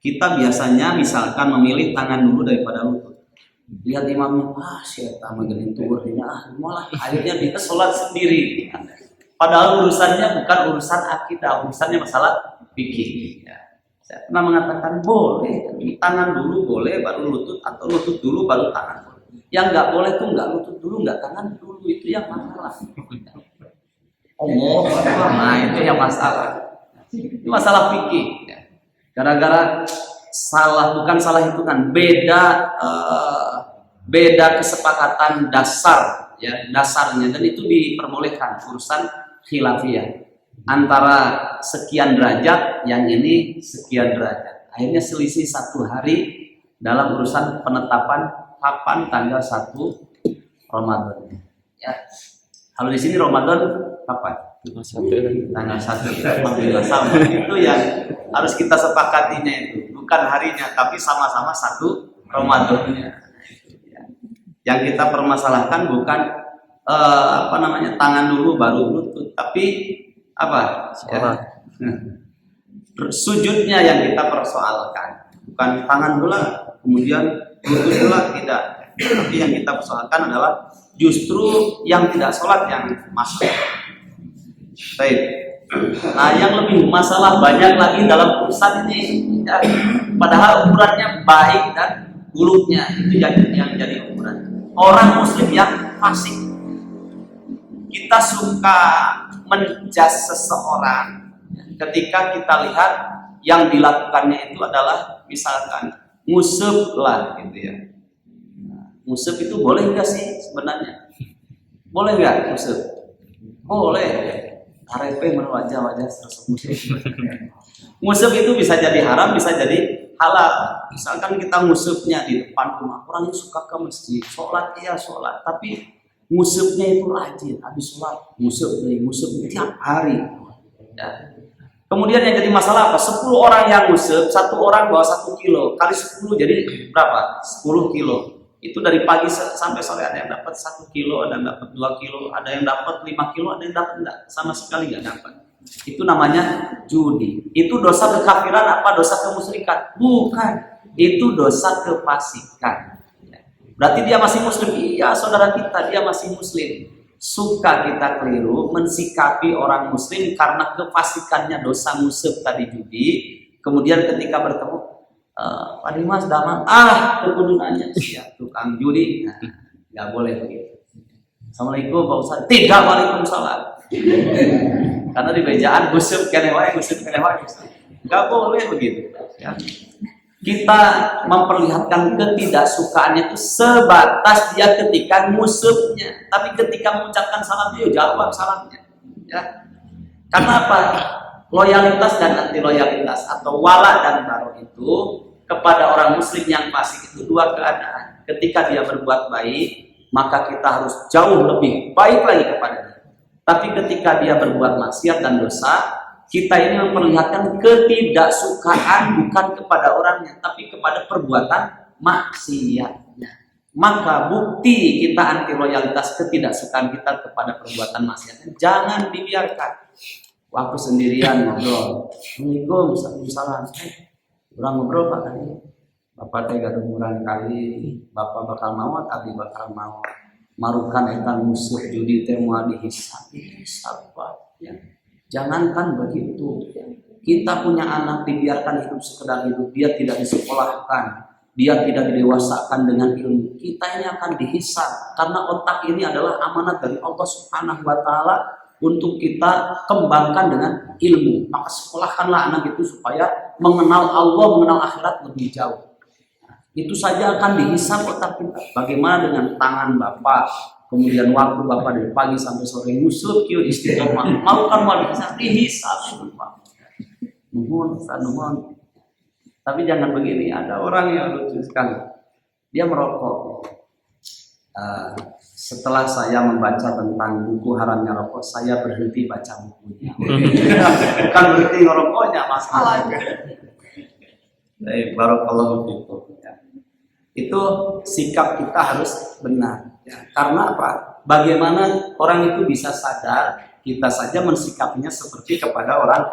kita biasanya misalkan memilih tangan dulu daripada lutut. Lihat imamnya, siapa magenin turunnya, malah akhirnya dia sholat sendiri. Padahal urusannya bukan urusan akidah, urusannya masalah fikih. Ya. Saya pernah mengatakan boleh, tangan dulu boleh, baru lutut, atau lutut dulu baru tangan. Yang nggak boleh tuh nggak lutut dulu, nggak tangan dulu, itu yang masalah. Nah itu yang masalah. Itu masalah fikih. Ya. Gara-gara salah, bukan salah hitungan, beda kesepakatan dasar, ya dasarnya, dan itu diperbolehkan urusan khilafiyah antara sekian derajat, yang ini sekian derajat. Akhirnya selisih 1 hari dalam urusan penetapan kapan tanggal 1 Ramadan. Ya. Kalau di sini Ramadan kapan? Tanggal 1. Alhamdulillah sama. Itu yang harus kita sepakatinya itu. Bukan harinya, tapi sama-sama 1 Ramadannya. Yang kita permasalahkan bukan tangan dulu baru lutut, tapi apa? Ya. Sujudnya yang kita persoalkan, bukan tangan dulu kemudian lutut dulu, tidak. Tapi yang kita persoalkan adalah justru yang tidak sholat yang masuk. Baik. Nah, yang lebih masalah banyak lagi dalam urusan ini. Ya. Padahal ukurannya baik dan buruknya itu yang jadi ukuran. Orang muslim yang fasik, kita suka menjas seseorang ketika kita lihat yang dilakukannya itu adalah misalkan ngusep lah gitu ya. Ngusep itu boleh nggak sih sebenarnya? Boleh nggak ngusep? Boleh. Arepe wajah-wajah sosok muslim. Ngusep itu bisa jadi haram, bisa jadi halal. Misalkan kita ngusupnya di depan rumah, orangnya suka ke masjid, sholat ya sholat, tapi ngusupnya itu rajin, habis sholat ngusuk tiap hari. Ya. Kemudian yang jadi masalah apa? 10 orang yang ngusuk, 1 orang bawa 1 kilo, kali 10 jadi berapa? 10 kilo. Itu dari pagi sampai sore, ada yang dapat 1 kilo, ada yang dapat 2 kilo, ada yang dapat 5 kilo, ada yang dapat enggak, sama sekali enggak dapat. Itu namanya judi. Itu dosa kekafiran apa dosa kemusyrikan? Bukan. Itu dosa kefasikan. Berarti dia masih muslim. Iya, saudara kita, dia masih muslim. Suka kita keliru mensikapi orang muslim karena kefasikannya dosa musib tadi judi. Kemudian ketika bertemu, Pak Dimas daman, kekunjungannya siap tukang judi. Nah, nggak boleh begitu. Assalamualaikum Pak Ustaz. Tidak, waalaikumsalam. Karena di bejaan gusuk kenewai. Nggak boleh begitu. Ya. Kita memperlihatkan ketidaksukaannya itu sebatas dia ketika ngusupnya, tapi ketika mengucapkan salam dia jawab salamnya. Ya. Karena apa? Loyalitas dan anti loyalitas atau wala dan baro itu kepada orang muslim yang fasik itu 2 keadaan. Ketika dia berbuat baik, maka kita harus jauh lebih baik lagi kepadanya. Tapi ketika dia berbuat maksiat dan dosa, kita ini memperlihatkan ketidaksukaan bukan kepada orangnya, tapi kepada perbuatan maksiatnya. Maka bukti kita anti loyalitas, ketidaksukaan kita kepada perbuatan maksiatnya jangan dibiarkan. Waktu sendirian ngobrol, Assalamualaikum, Waalaikumsalam. Orang ngobrol Pak kali, Bapak teh gaduh murang kali, Bapak bakal maut, Abi bakal maut. marukan eta musuh judi teh moal dihisab Pak ya. Jangankan begitu ya. Kita punya anak dibiarkan hidup sekedar hidup, dia tidak disekolahkan, dia tidak didewasakan dengan ilmu, kita ini akan dihisab karena otak ini adalah amanat dari Allah Subhanahu wa taala untuk kita kembangkan dengan ilmu. Maka sekolahkanlah anak itu supaya mengenal Allah, mengenal akhirat lebih jauh. Itu saja akan dihisab otak kita. Bagaimana dengan tangan Bapak, kemudian waktu Bapak dari pagi sampai sore ngusut kieu istiqomah, mau kan mau dihisab Pak. Nuhun. Tapi jangan begini, ada orang yang lucu sekali. Dia merokok. Setelah saya membaca tentang buku haramnya rokok, saya berhenti baca bukunya. Bukan berhenti ngerokoknya, masalahnya. Barakallahu fikum. Itu sikap kita harus benar. Ya. Karena apa? Bagaimana orang itu bisa sadar kita saja mensikapinya seperti kepada orang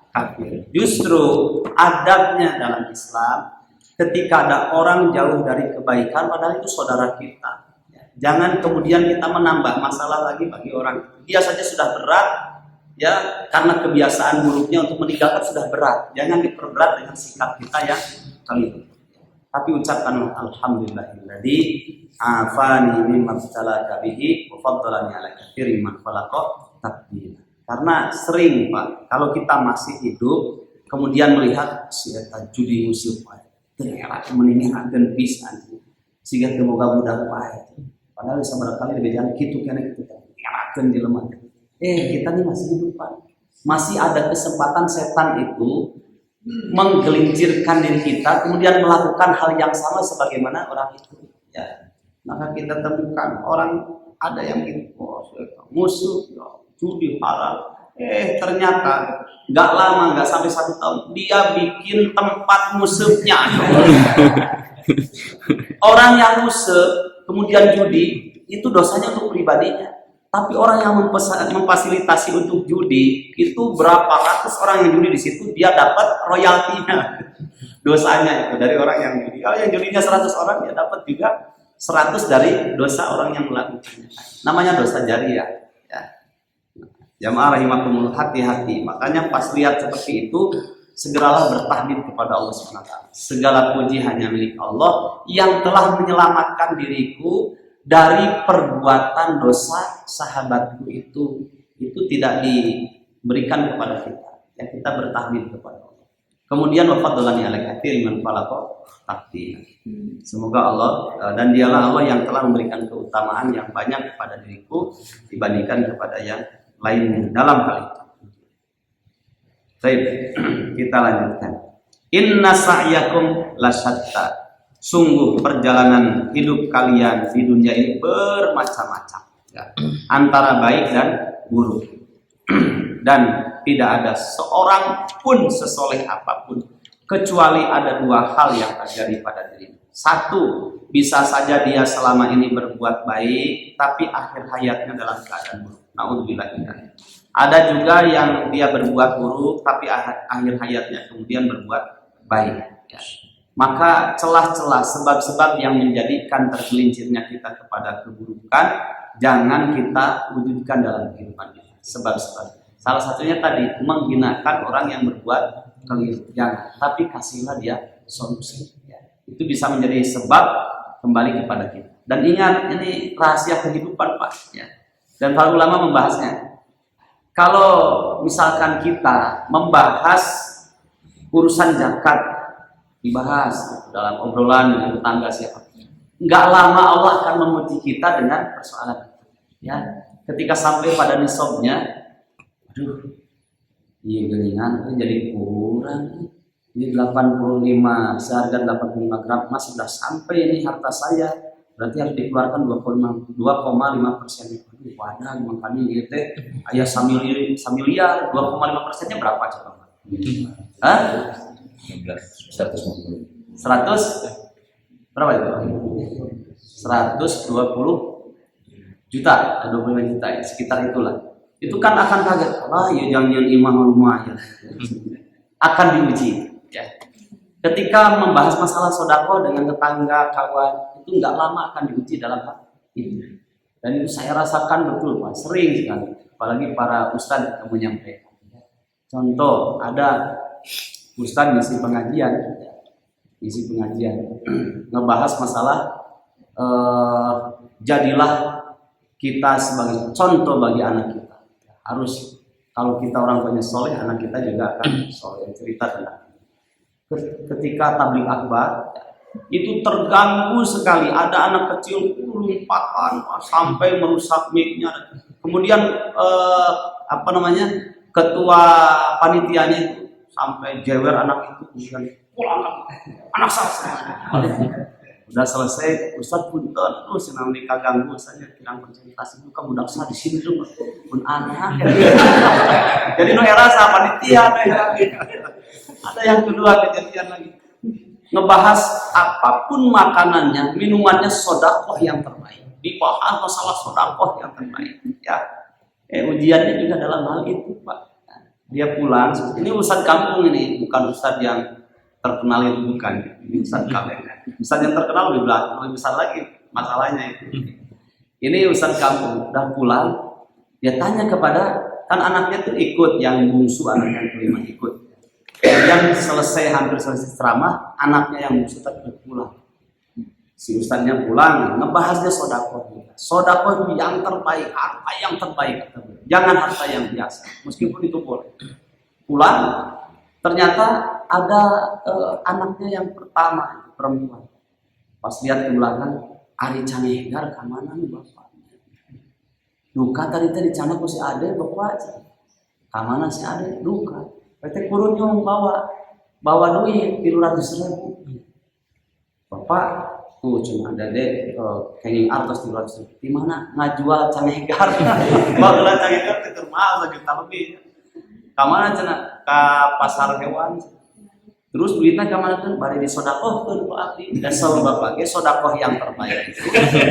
kafir. Justru adabnya dalam Islam, ketika ada orang jauh dari kebaikan, padahal itu saudara kita. Jangan kemudian kita menambah masalah lagi bagi orang itu. Dia saja sudah berat, ya, karena kebiasaan buruknya untuk meninggalkan sudah berat. Jangan diperberat dengan sikap kita yang kali ini. Tapi ucapkan alhamdulillahilladzi afani mimma ibtalaka bihi wa faddalani ala katsirin man khalaqa taqdira. Karena sering Pak, kalau kita masih hidup kemudian melihat si eta judi musuh ternyata meninggalkan pisan sehingga semoga mudah baik. Padahal bisa barangkali lebih jangan gitu kena gitu kan jelema. Kita ini masih hidup Pak. Masih ada kesempatan setan itu menggelincirkan diri kita kemudian melakukan hal yang sama sebagaimana orang itu ya. Maka kita temukan orang ada yang gitu musuh judi halal ternyata nggak lama, nggak sampai 1 tahun dia bikin tempat musuhnya. Orang yang musuh kemudian judi itu dosanya untuk pribadinya. Tapi orang yang memfasilitasi untuk judi itu berapa ratus orang yang judi di situ dia dapat royaltinya. Dosanya itu dari orang yang judi. Kalau yang judinya 100 orang dia dapat juga 100 dari dosa orang yang melakukannya. Namanya dosa jariah. Ya. Jamaah rahimakumullah, hati-hati. Makanya pas lihat seperti itu segeralah bertahmid kepada Allah SWT. Segala puji hanya milik Allah yang telah menyelamatkan diriku dari perbuatan dosa sahabatku itu tidak diberikan kepada kita. Ya, kita bertahmid kepada Allah. Kemudian wafadolani ala katsirin man khalaqa taqdira. Semoga Allah dan dialah Allah yang telah memberikan keutamaan yang banyak kepada diriku dibandingkan kepada yang lainnya dalam hal itu. Baik, kita lanjutkan. Inna sa'yakum lasyatta. Sungguh perjalanan hidup kalian di dunia ini bermacam-macam ya. Antara baik dan buruk. Dan tidak ada seorang pun sesoleh apapun kecuali ada 2 hal yang terjadi pada dirinya. 1, bisa saja dia selama ini berbuat baik tapi akhir hayatnya dalam keadaan buruk. Na'udzubillah. Ada juga yang dia berbuat buruk tapi akhir hayatnya kemudian berbuat baik ya. Maka celah-celah sebab-sebab yang menjadikan tergelincirnya kita kepada keburukan jangan kita wujudkan dalam kehidupan kita. Sebab-sebab salah satunya tadi menghinakan orang yang berbuat keliru. Jangan, tapi kasihlah dia solusi ya. Itu bisa menjadi sebab kembali kepada kita. Dan ingat, ini rahasia kehidupan Pak ya. Dan para ulama membahasnya. Kalau misalkan kita membahas urusan zakat dibahas dalam obrolan dengan tetangga siapa, nggak lama Allah akan memuji kita dengan persoalan itu ya. Ketika sampai pada nisabnya, aduh iya geningan jadi kurang ini 85, seharga 85 gram emas sudah sampai ini harta saya, berarti harus dikeluarkan 2,5%. Wadah makanya gitu ayah samiliar 2,5%-nya berapa coba? Hah? 100 berapa itu? 120 juta, 25 juta ya, sekitar itulah. Itu kan akan kaget, ya jangan imam ya. Akan diuji ya. Ketika membahas masalah sodako dengan tetangga, kawan, itu nggak lama akan diuji dalam hal itu. Dan itu saya rasakan betul Pak, sering sekali. Apalagi para ustadz yang menyampaikan. Contoh, ada ustadz ngisi pengajian, ngebahas masalah jadilah kita sebagai contoh bagi anak kita. Harus kalau kita orang tuanya soleh, anak kita juga akan soleh. Cerita tentang ketika tabligh akbar itu terganggu sekali. Ada anak kecil lompatan sampai merusak mic-nya. Kemudian ketua panitianya itu sampai jewer anak itu, kemudian pulang anak saya. Udah selesai, Ustadz punten terus senang dikaganggu saja kirang konsentrasi itu kamu daksa di sini tuh pun aneh. Jadi no era sa panitia ada yang kedua kejadian lagi. Ngebahas apapun makanannya, minumannya sodakoh yang terbaik. Dibahas masalah sodakoh yang terbaik. Ya, ujiannya juga dalam hal itu, Pak. Dia pulang. Ini ustadz kampung ini, bukan ustadz yang terkenal itu, bukan. Ini ustadz kampung. Ustadz yang terkenal lebih besar lagi masalahnya itu. Ini ustadz kampung udah pulang. Dia tanya kepada kan anaknya tuh ikut, yang bungsu anak yang kelima ikut. Yang hampir selesai ceramah, anaknya yang bungsu tadi pulang. Si ustadznya pulang, ngebahasnya sodakoh. Sodakoh itu yang terbaik, harta yang terbaik. Jangan harta yang biasa, meskipun itu boleh. Pulang, ternyata ada anaknya yang pertama, perempuan. Pas lihat ke belakang, Ari Canegar, kemana nih bapaknya? Duka tadi cana ku si Ade, bapak. Kemana si Ade? Duka. PT kurun yang bawa duit 300.000. Bapak, tuh cuma ada deh kenging artos 300.000. Di mana ngajual Canegar? Bawa Canegar itu mahal sejuta lebih. Kamana cina ke pasar hewan. Terus duitnya kemana tuh? Bari di sodakoh tuh Pak Abdi. Dasar bapak, sodakoh yang terbaik.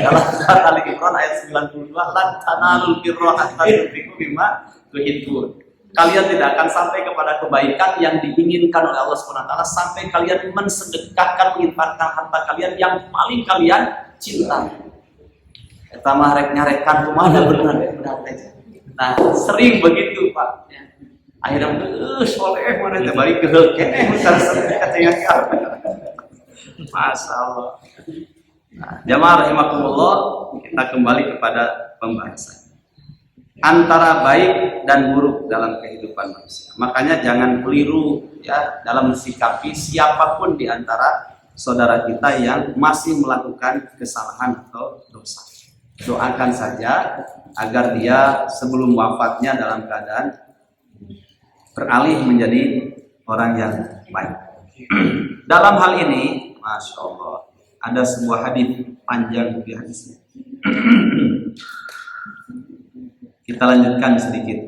Dalam surat Al-Imran ayat 92, lan tanalul birra hatta tunfiqu mimma tuhibbun. Kalian tidak akan sampai kepada kebaikan yang diinginkan oleh Allah SWT sampai kalian mensedekahkan, menginfakkan harta kalian yang paling kalian cinta. Eta mah rek nyarekan kumaha bener. Nah, sering begitu, Pak. Akhirnya soleh mana teh balik ke keneh usah kacengakan. Masalah. Nah, jamaah rahimakumullah, kita kembali kepada pembahasan antara baik dan buruk dalam kehidupan manusia. Makanya jangan keliru ya dalam mensikapi siapapun di antara saudara kita yang masih melakukan kesalahan atau dosa. Doakan saja agar dia sebelum wafatnya dalam keadaan beralih menjadi orang yang baik. Dalam hal ini, Masya Allah, ada sebuah hadis panjang di hadisnya. Kita lanjutkan sedikit.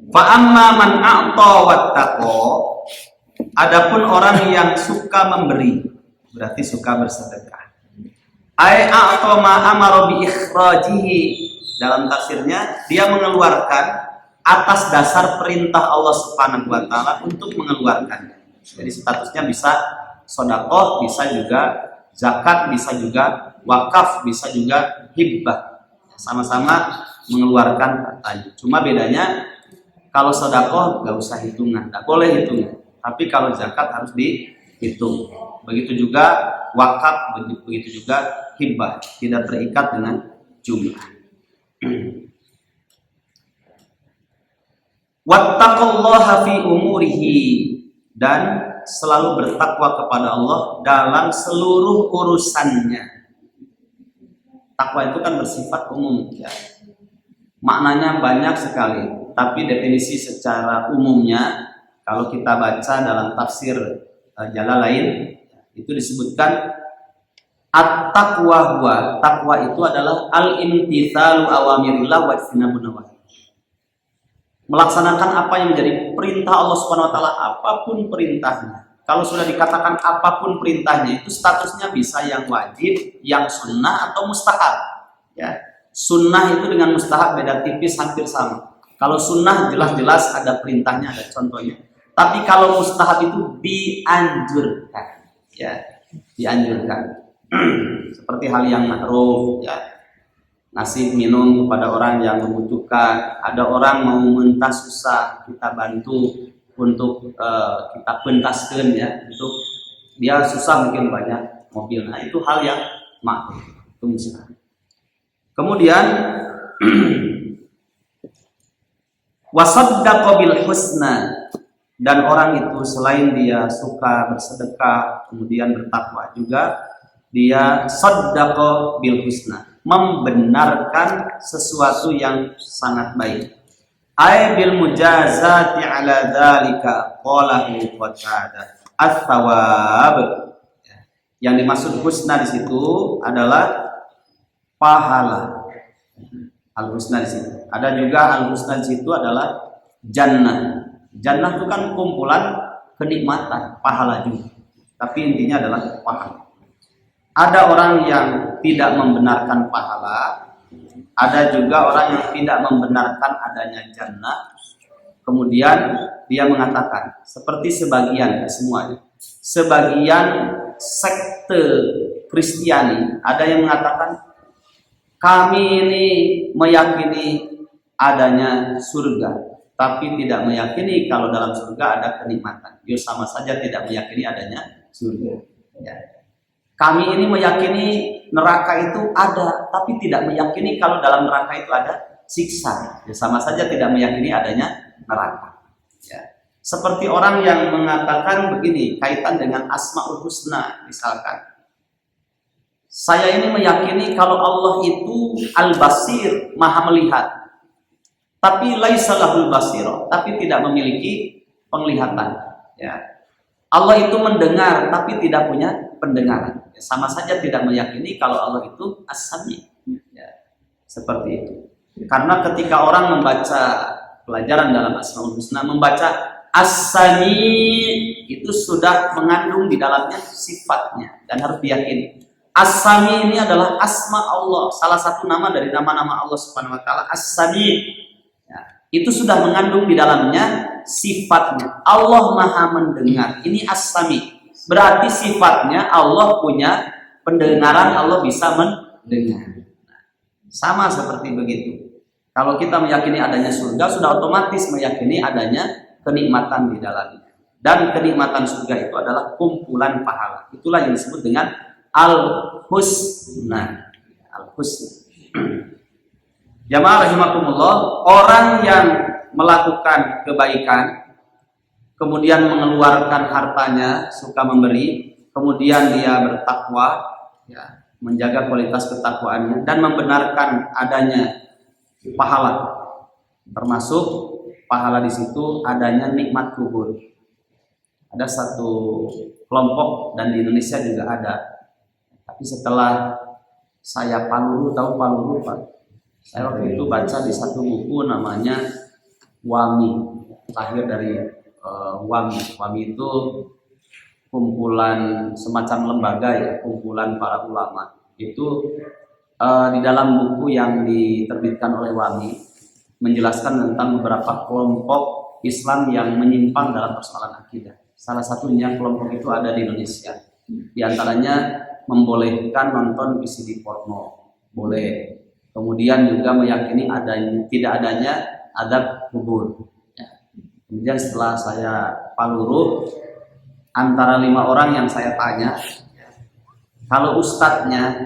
Fa amma man a'ta wattaqo, adapun orang yang suka memberi, berarti suka bersedekah. Ai a'ta ma amara bi ikhrajihi, dalam tafsirnya dia mengeluarkan atas dasar perintah Allah Subhanahu wa taala untuk mengeluarkannya. Jadi statusnya bisa sedekah, bisa juga zakat, bisa juga wakaf, bisa juga hibah. Sama-sama mengeluarkan hartanya. Cuma bedanya kalau sedekah nggak usah hitungan, nggak boleh hitungan. Tapi kalau zakat harus dihitung. Begitu juga wakaf, begitu juga hibah, tidak terikat dengan jumlah. Wattaqullaha fi umurihi, dan selalu bertakwa kepada Allah dalam seluruh urusannya. Takwa itu kan bersifat umum ya. Maknanya banyak sekali, tapi definisi secara umumnya kalau kita baca dalam tafsir Jalalain itu disebutkan at-taqwa huwa, takwa itu adalah al-imtithalu awamirillah wa ijtinabun nawahi. Melaksanakan apa yang menjadi perintah Allah Subhanahu wa taala, apapun perintahnya. Kalau sudah dikatakan apapun perintahnya, itu statusnya bisa yang wajib, yang sunnah atau mustahab. Ya. Sunnah itu dengan mustahab beda tipis, hampir sama. Kalau sunnah jelas-jelas ada perintahnya, ada contohnya. Tapi kalau mustahab itu dianjurkan, ya, dianjurkan. Seperti hal yang ma'ruf, ya. ngasih minum kepada orang yang membutuhkan. Ada orang mau mentas susah, kita bantu untuk kita pentaskan ya, untuk dia susah mungkin banyak mobil. Nah itu hal yang maklum, itu misalnya. Kemudian wasaddaqa bil husna, dan orang itu selain dia suka bersedekah kemudian bertakwa juga dia saddaqa bil husna, membenarkan sesuatu yang sangat baik. Ay bil mujazati ala dzalika qalahu qatada ats-tsawab. Yang dimaksud husna di situ adalah pahala. Al-husna di situ. Ada juga al-husna di situ adalah jannah. Jannah itu kan kumpulan kenikmatan, pahala juga. Tapi intinya adalah pahala. Ada orang yang tidak membenarkan pahala, ada juga orang yang tidak membenarkan adanya jannah. Kemudian dia mengatakan, seperti sebagian, tidak semuanya, sebagian sekte Kristiani, ada yang mengatakan kami ini meyakini adanya surga, tapi tidak meyakini kalau dalam surga ada kenikmatan. Ya sama saja tidak meyakini adanya surga. Ya. Kami ini meyakini neraka itu ada, tapi tidak meyakini kalau dalam neraka itu ada siksa. Ya sama saja tidak meyakini adanya neraka. Ya. Seperti orang yang mengatakan begini, kaitan dengan Asmaul Husna misalkan. Saya ini meyakini kalau Allah itu Al-Basir, Maha melihat. Tapi laisa lahul basira, tapi tidak memiliki penglihatan. Ya. Allah itu mendengar tapi tidak punya pendengaran. Ya, sama saja tidak meyakini kalau Allah itu As-Sami. Ya. Seperti itu. Karena ketika orang membaca pelajaran dalam Asmaul Husna, membaca As-Sami itu sudah mengandung di dalamnya sifatnya dan harus diyakini. As-Sami ini adalah asma Allah, salah satu nama dari nama-nama Allah Subhanahu wa taala, As-Sami. Ya, itu sudah mengandung di dalamnya sifatnya. Allah Maha mendengar. Ini As-Sami. Berarti sifatnya Allah punya pendengaran, Allah bisa mendengar. Nah, sama seperti begitu. Kalau kita meyakini adanya surga, sudah otomatis meyakini adanya kenikmatan di dalamnya. Dan kenikmatan surga itu adalah kumpulan pahala. Itulah yang disebut dengan Al-Husna. Al-Husna. Jamaah rahimakumullah, orang yang melakukan kebaikan, kemudian mengeluarkan hartanya, suka memberi, kemudian dia bertakwa, ya, menjaga kualitas ketakwaannya dan membenarkan adanya pahala. Termasuk pahala di situ adanya nikmat kubur. Ada satu kelompok dan di Indonesia juga ada. Tapi setelah saya Paluru, tahu Paluru Pak? Saya waktu itu baca di satu buku namanya Wami, lahir dari Wami. Wami itu kumpulan semacam lembaga ya, kumpulan para ulama. Itu di dalam buku yang diterbitkan oleh Wami menjelaskan tentang beberapa kelompok Islam yang menyimpang dalam persoalan akidah. Salah satunya kelompok itu ada di Indonesia. Di antaranya membolehkan nonton VCD porno, boleh. Kemudian juga meyakini tidak adanya adab kubur. Ya. Kemudian setelah saya Paluru, antara 5 orang yang saya tanya, kalau ustadznya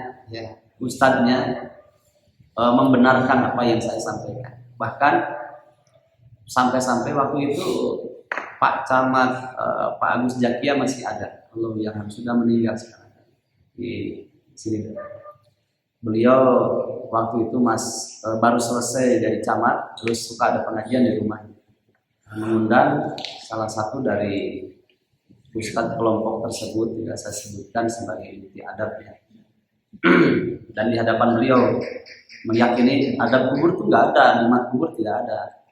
membenarkan apa yang saya sampaikan. Bahkan sampai-sampai waktu itu Pak Camat, Pak Agus Jakia masih ada, Allah yang sudah meninggal sekarang di sini. Beliau waktu itu baru selesai dari camat, terus suka ada pengajian di rumah, mengundang salah satu dari ustadz kelompok tersebut, tidak saya sebutkan sebagai inti adabnya. Dan di hadapan beliau meyakini adab kubur itu nggak ada, nikmat kubur tidak ada.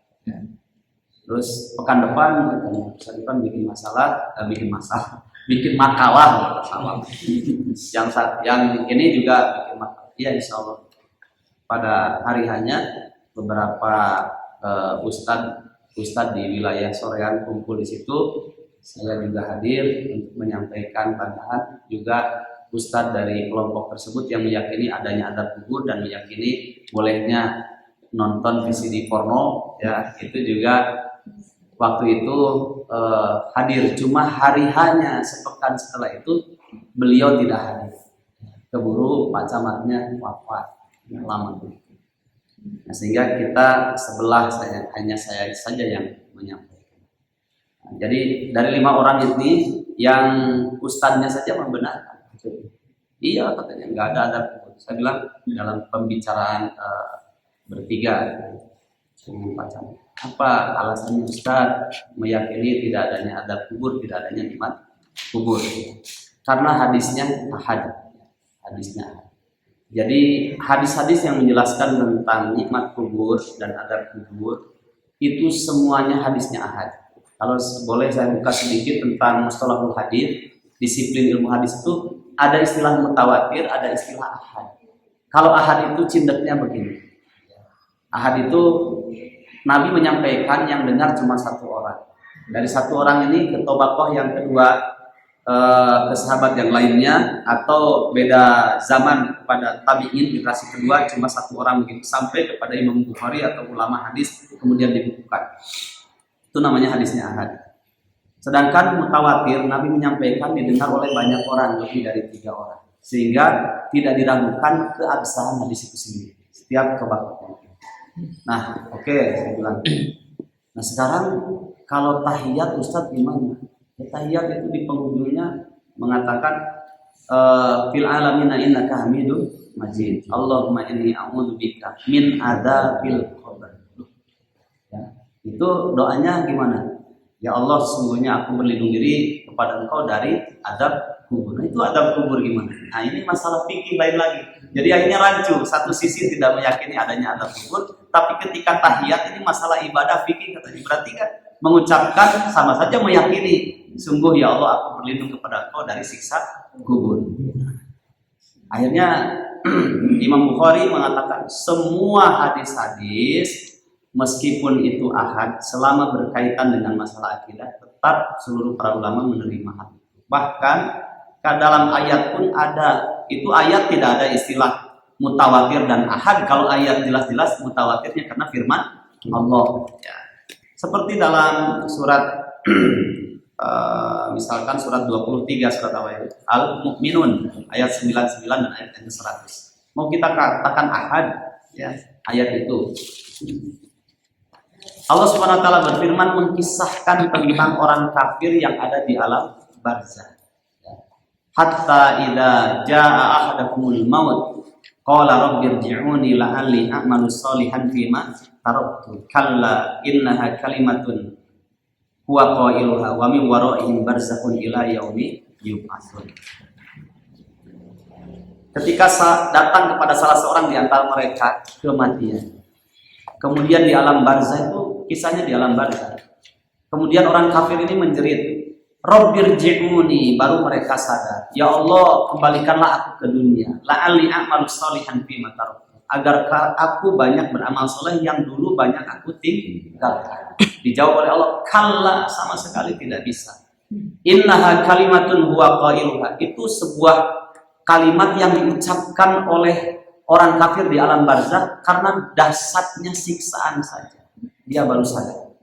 Terus pekan depan bikin makalah sama. Yang ini juga bikin makalah. Ya insya Allah pada hari hanya beberapa ustadz di wilayah Soreang kumpul di situ. Saya juga hadir untuk menyampaikan pandangan juga ustadz dari kelompok tersebut yang meyakini adanya azab kubur dan meyakini bolehnya nonton VCD porno, ya itu juga waktu itu hadir, cuma hari hanya sepekan setelah itu beliau tidak hadir, keburu Pak Camatnya wafat lama. Nah, sehingga kita sebelah hanya saya saja yang menyampaikan. Nah, jadi dari 5 orang ini yang ustadznya saja membenarkan. Iya katanya nggak ada adab kubur. Saya bilang dalam pembicaraan bertiga dengan Pak Camat, apa alasannya Ustaz meyakini tidak adanya adab kubur, tidak adanya nikmat kubur? Karena hadisnya ahad. Hadisnya ahad. Jadi hadis-hadis yang menjelaskan tentang nikmat kubur dan adab kubur itu semuanya hadisnya ahad. Kalau boleh saya buka sedikit tentang mustalahul hadis, disiplin ilmu hadis itu ada istilah mutawatir, ada istilah ahad. Kalau ahad itu cindeknya begini. Ahad itu Nabi menyampaikan yang dengar cuma 1 orang. Dari 1 orang ini ke tobakoh yang kedua, ke sahabat yang lainnya, atau beda zaman kepada tabi'in generasi kedua cuma 1 orang begitu, sampai kepada Imam Bukhari atau ulama hadis kemudian dibukukan. Itu namanya hadisnya ahad. Sedangkan mutawatir Nabi menyampaikan didengar oleh banyak orang, lebih dari 3 orang, sehingga tidak diragukan keabsahan hadis itu sendiri setiap kebaktian. Nah, oke, saya bilang. Nah, sekarang kalau tahiyat Ustadz gimana? Tahiyat itu di penghujungnya mengatakan fil alamina innaka hamidun majid. Allahumma inni a'udzubika min adzabil qabr. Ya, itu doanya gimana? Ya Allah, sesungguhnya aku berlindung diri kepada Engkau dari adab kubur. Nah, itu adab kubur gimana? Nah, ini masalah fikih lain lagi. Jadi akhirnya rancu. Satu sisi tidak meyakini adanya adab kubur, tapi ketika tahiyat ini masalah ibadah fikih katanya. Berarti kan mengucapkan sama saja meyakini. Sungguh ya Allah, aku berlindung kepada Engkau dari siksa kubur. Akhirnya Imam Bukhari mengatakan semua hadis-hadis meskipun itu ahad, selama berkaitan dengan masalah akidah, tetap seluruh para ulama menerima hal itu. Bahkan dalam ayat pun ada, itu ayat tidak ada istilah mutawatir dan ahad. Kalau ayat jelas-jelas mutawatirnya karena firman Allah. Ya. Seperti dalam surat misalkan surat 23 surat Al-Mu'minun ayat 99 dan ayat 100. Mau kita katakan ahad, ya ayat itu. Allah Subhanahu wa taala berfirman mengkisahkan tentang orang kafir yang ada di alam barzakh. Hatta idza jaa ahadakumul maut qala rabbirji'uni la'alli a'malu shalihan fima taraktu kalla innaha kalimatun huwa qailuha wa min waraihim barzakhun ila yaumi yub'atsun. Ketika datang kepada salah seorang di antara mereka kematian, kemudian di alam barzakh itu kisahnya di alam barzakh. Kemudian orang kafir ini menjerit, Rabbirji'uni, baru mereka sadar. Ya Allah, kembalikanlah aku ke dunia. La'alli a'malu shalihan fima taraktu, agar aku banyak beramal soleh yang dulu banyak aku tinggalkan. Dijawab oleh Allah, kalla, sama sekali tidak bisa. Innaha kalimatun huwa qailuha, itu sebuah kalimat yang diucapkan oleh orang kafir di alam barzakh karena dahsyatnya siksaan saja. Dia baru sadar.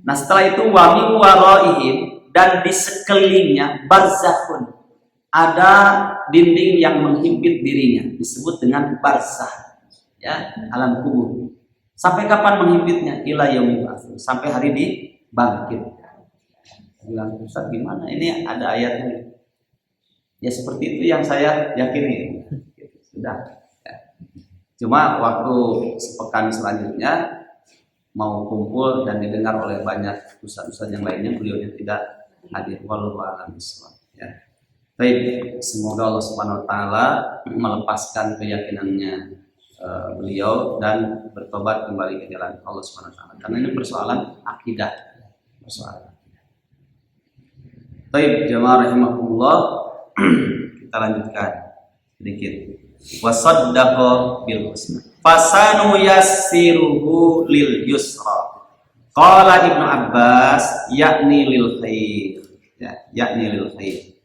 Nah, setelah itu wa min waraihim, dan di sekelilingnya barzakhun, ada dinding yang menghimpit dirinya, disebut dengan barzakh, ya, alam kubur. Sampai kapan menghimpitnya? Ila yaumil akhir, sampai hari dibangkit. Bilang, Ustaz gimana? Ini ada ayatnya. Ya seperti itu yang saya yakini. Sudah. Cuma waktu sepekan selanjutnya mau kumpul dan didengar oleh banyak ustaz-ustaz yang lainnya, beliaunya tidak hadir. Wallahu a'lam bishawab. Ya. Baik, semoga Allah Subhanahu wa taala melepaskan keyakinannya beliau dan bertobat kembali ke jalan Allah Subhanahu wa taala. Karena ini persoalan akidah, persoalan. Baik, jamaah rahimakumullah, kita lanjutkan sedikit. Wasaddaqa bil husna fasanu yassiruhu lil yusra. Qala Ibnu Abbas yakni lil khair, ya, yakni lil khair.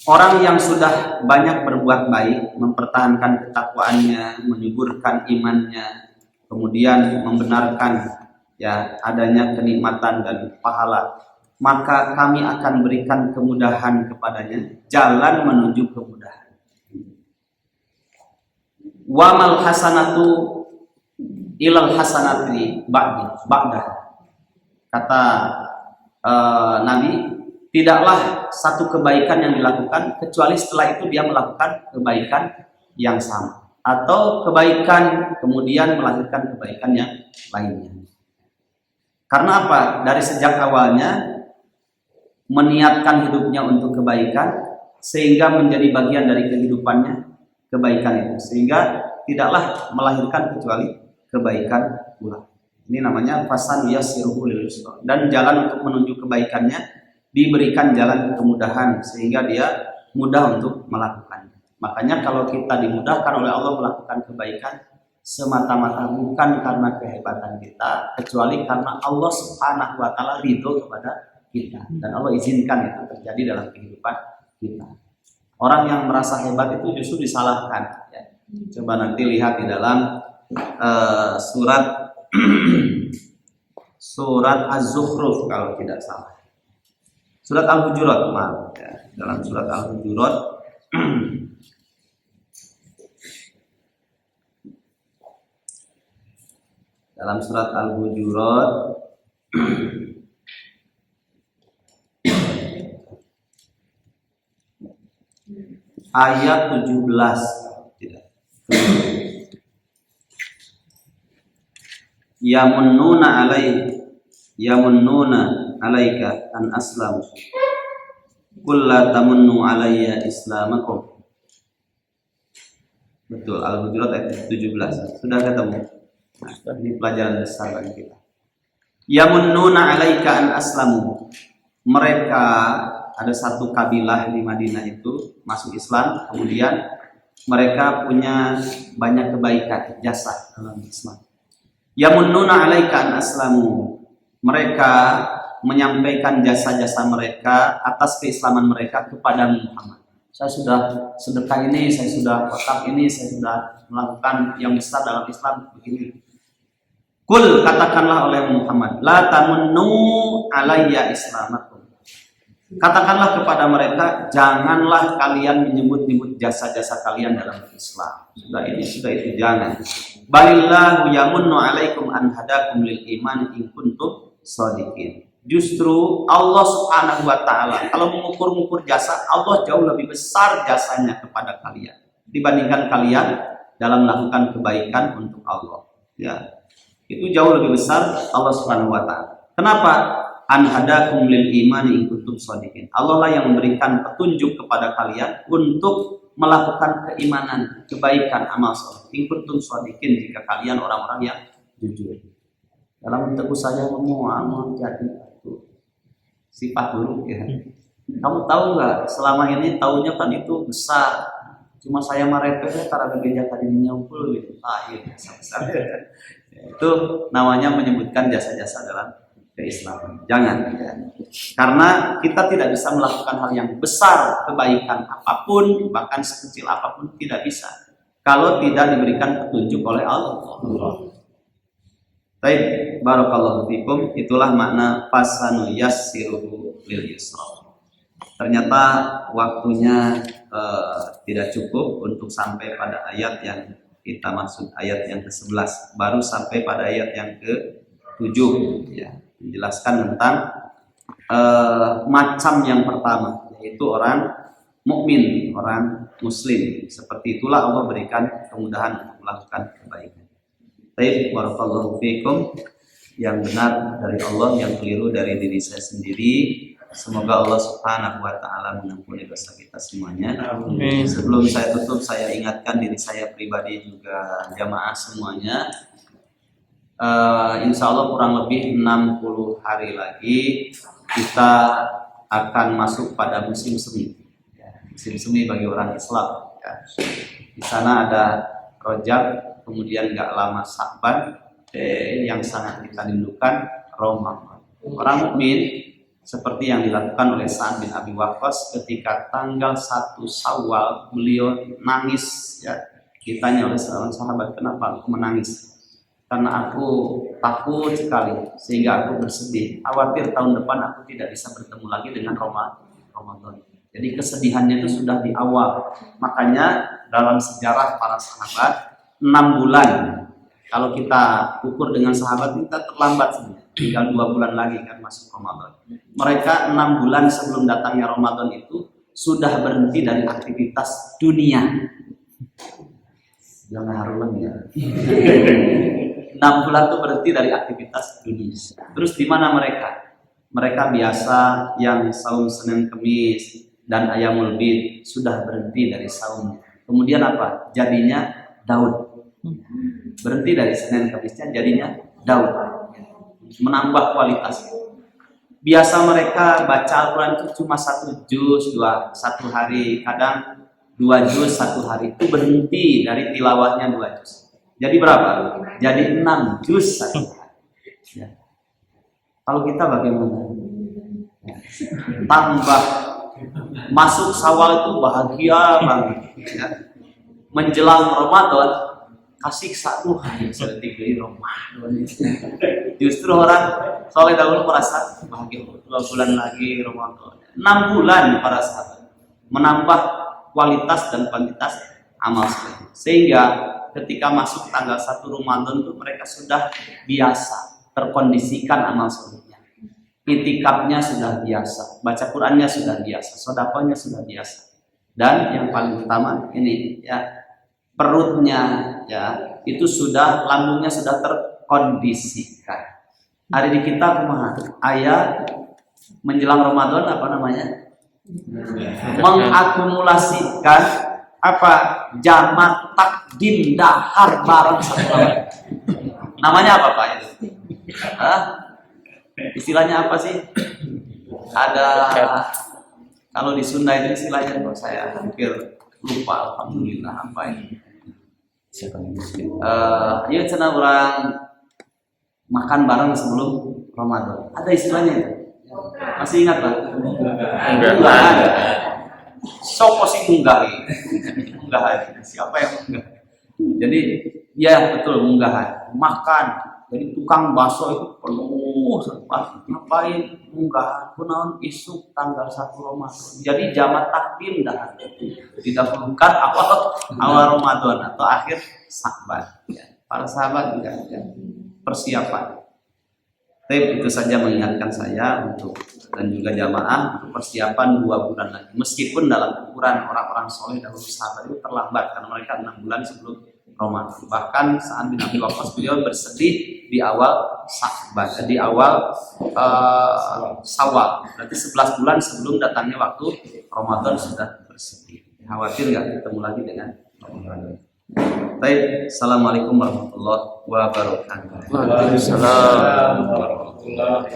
orang yang sudah banyak berbuat baik, mempertahankan ketakwaannya, menyuburkan imannya, kemudian membenarkan ya adanya kenikmatan dan pahala, maka kami akan berikan kemudahan kepadanya, jalan menuju kemudahan. Wa mal hasanatu ilal hasanati ba'dah. Kata Nabi, tidaklah satu kebaikan yang dilakukan kecuali setelah itu dia melakukan kebaikan yang sama, atau kebaikan kemudian melahirkan kebaikan yang lainnya. Karena apa? Dari sejak awalnya meniatkan hidupnya untuk kebaikan, sehingga menjadi bagian dari kehidupannya kebaikan itu, sehingga tidaklah melahirkan kecuali kebaikan pula. Ini namanya fasan yasiruhu lil yusra, dan jalan untuk menuju kebaikannya diberikan jalan kemudahan sehingga dia mudah untuk melakukannya. Makanya kalau kita dimudahkan oleh Allah melakukan kebaikan, semata-mata bukan karena kehebatan kita, kecuali karena Allah Subhanahu wa taala ridho kepada kita, dan Allah izinkan itu terjadi dalam kehidupan kita. Orang yang merasa hebat itu justru disalahkan ya. Coba nanti lihat di dalam surat surat Az-Zukhruf kalau tidak salah. Surat Al-Hujurat, maaf ya. Dalam surat Al-Hujurat dalam surat Al-Hujurat ayat 17 tidak. Yamunnuna alaika an aslam qul la tamunnu alayya islamakum. Betul, Al-Hujurat ayat 17. Sudah ketemu? Nah, ini pelajaran besar bagi kita. Yamunnuna alaika an aslamu. Mereka, ada satu kabilah di Madinah itu masuk Islam, kemudian mereka punya banyak kebaikan, jasa dalam Islam. Yamunnuna alaika an aslamu. Mereka menyampaikan jasa-jasa mereka atas keislaman mereka kepada Muhammad. Saya sudah sedekah ini, saya sudah wakaf ini, saya sudah melakukan yang besar dalam Islam begini. Kul, katakanlah oleh Muhammad, la tamunnu alayya islamakum. Katakanlah kepada mereka, janganlah kalian menyebut-nyebut jasa-jasa kalian dalam Islam. Sudah ini, sudah itu, jangan. Balillahu yamunnu alaikum an hadakum lil iman in kuntum shadiqin. Justru Allah Subhanahu wa taala kalau mengukur-ukur jasa, Allah jauh lebih besar jasanya kepada kalian dibandingkan kalian dalam melakukan kebaikan untuk Allah. Ya. Itu jauh lebih besar Allah Subhanahu wa taala. Kenapa? An hadakum lil iman in kuntum shadiqin. Allah lah yang memberikan petunjuk kepada kalian untuk melakukan keimanan, kebaikan, amal saleh. In kuntum shadiqin, jika kalian orang-orang yang jujur. Dalam teguh saja mau jadi sifat buruk ya. Kamu tahu nggak? Selama ini taunya kan itu besar. Cuma saya marepet karena gereja tadinya unggul gitu. Iya, besar. Itu namanya menyebutkan jasa-jasa dalam keislaman. Jangan ya. Karena kita tidak bisa melakukan hal yang besar, kebaikan apapun, bahkan sekecil apapun tidak bisa kalau tidak diberikan petunjuk oleh Allah. Baik, barakallahu fikum. Itulah makna fasanu yassiruhu lil yusra. Ternyata waktunya tidak cukup untuk sampai pada ayat yang kita maksud, ayat yang ke-11. Baru sampai pada ayat yang ke-7 ya, menjelaskan tentang macam yang pertama, yaitu orang mukmin, orang muslim. Seperti itulah Allah berikan kemudahan untuk melakukan kebaikan. Baik, barakallahu fikum. Yang benar dari Allah, yang keliru dari diri saya sendiri. Semoga Allah Subhanahu wa taala mengampuni dosa kita semuanya. Amin. Sebelum saya tutup, saya ingatkan diri saya pribadi juga jamaah semuanya. Insya Allah kurang lebih 60 hari lagi kita akan masuk pada musim semi. Musim semi bagi orang Islam. Di sana ada Rajab, kemudian nggak lama Sya'ban, yang sangat kita rindukan Ramadan. Orang mukmin seperti yang dilakukan oleh Sa'ad bin Abi Waqqas ketika tanggal 1 Syawal beliau nangis ya. Ditanya oleh seorang sahabat, kenapa aku menangis? Karena aku takut sekali sehingga aku bersedih, khawatir tahun depan aku tidak bisa bertemu lagi dengan Ramadan. Jadi kesedihannya itu sudah di awal. Makanya dalam sejarah para sahabat 6 bulan, kalau kita ukur dengan sahabat kita terlambat sebenarnya, tinggal 2 bulan lagi kan masuk Ramadan. Mereka 6 bulan sebelum datangnya Ramadan itu sudah berhenti dari aktivitas dunia. Jangan harulan ya. 6 bulan itu berhenti dari aktivitas dunia. Terus di mana mereka? Mereka biasa yang saum Senin Kemis dan Ayamul Bid sudah berhenti dari saum. Kemudian apa? Jadinya Daud. Berhenti dari Senin Kemisnya jadinya Daud. Menambah kualitas. Biasa mereka baca Al-Quran itu cuma 1 juz, 1 hari, kadang 2 juz 1 hari, itu berhenti dari tilawahnya 2 juz. Jadi berapa? Jadi 6 juz 1 hari. Ya. Kalau kita bagaimana? Tambah masuk Syawal itu bahagia banget. Ya. Menjelang Ramadan kasih satu hari seperti di Ramadan. Justru orang soleh dahulu merasa bahagia 2 bulan lagi Ramadan. 6 bulan para sahabat menambah kualitas dan kuantitas amal soleh. Sehingga ketika masuk tanggal 1 Ramadan itu mereka sudah biasa terkondisikan amal solehnya. Itikafnya sudah biasa, baca Qur'annya sudah biasa, sedekahnya sudah biasa. Dan yang paling utama ini ya, perutnya ya itu sudah, lambungnya sudah terkondisikan. Hari di kita kumaha? Ayat menjelang Ramadan apa namanya? Mengakumulasikan apa? Jamak takdim dahar bareng satu. Namanya apa Pak itu? Istilahnya apa sih? Ada, kalau di Sunda itu istilahnya kok saya hampir lupa, alhamdulillah apa ini? Ayo cina orang makan bareng sebelum Ramadan. Ada istilahnya itu? Masih ingat Pak? Enggak ada. Sopo sih munggahi. Munggahan. Siapa yang munggah? Jadi ya betul munggahan. Makan. Jadi tukang bakso itu penuh. Ngapain munggah kunaon isuk tanggal 1 Ramadan. Jadi jamak takdim dah. Didahulukan awal Ramadan atau akhir Sya'ban. Ya. Para sahabat juga ya, persiapan. Tapi itu saja mengingatkan saya untuk dan juga jamaah untuk persiapan 2 bulan lagi. Meskipun dalam ukuran orang-orang soleh dahulu sahabat itu terlambat karena mereka 6 bulan sebelum Ramadan. Bahkan Sa'ad bin Abi Waqqas beliau bersedih di awal Sya'ban, di awal Syawal. Berarti 11 bulan sebelum datangnya waktu Ramadan sudah bersedih. Khawatir nggak ketemu lagi dengan Ramadan. Baik, assalamualaikum warahmatullahi wabarakatuh. Waalaikumsalam warahmatullahi wabarakatuh.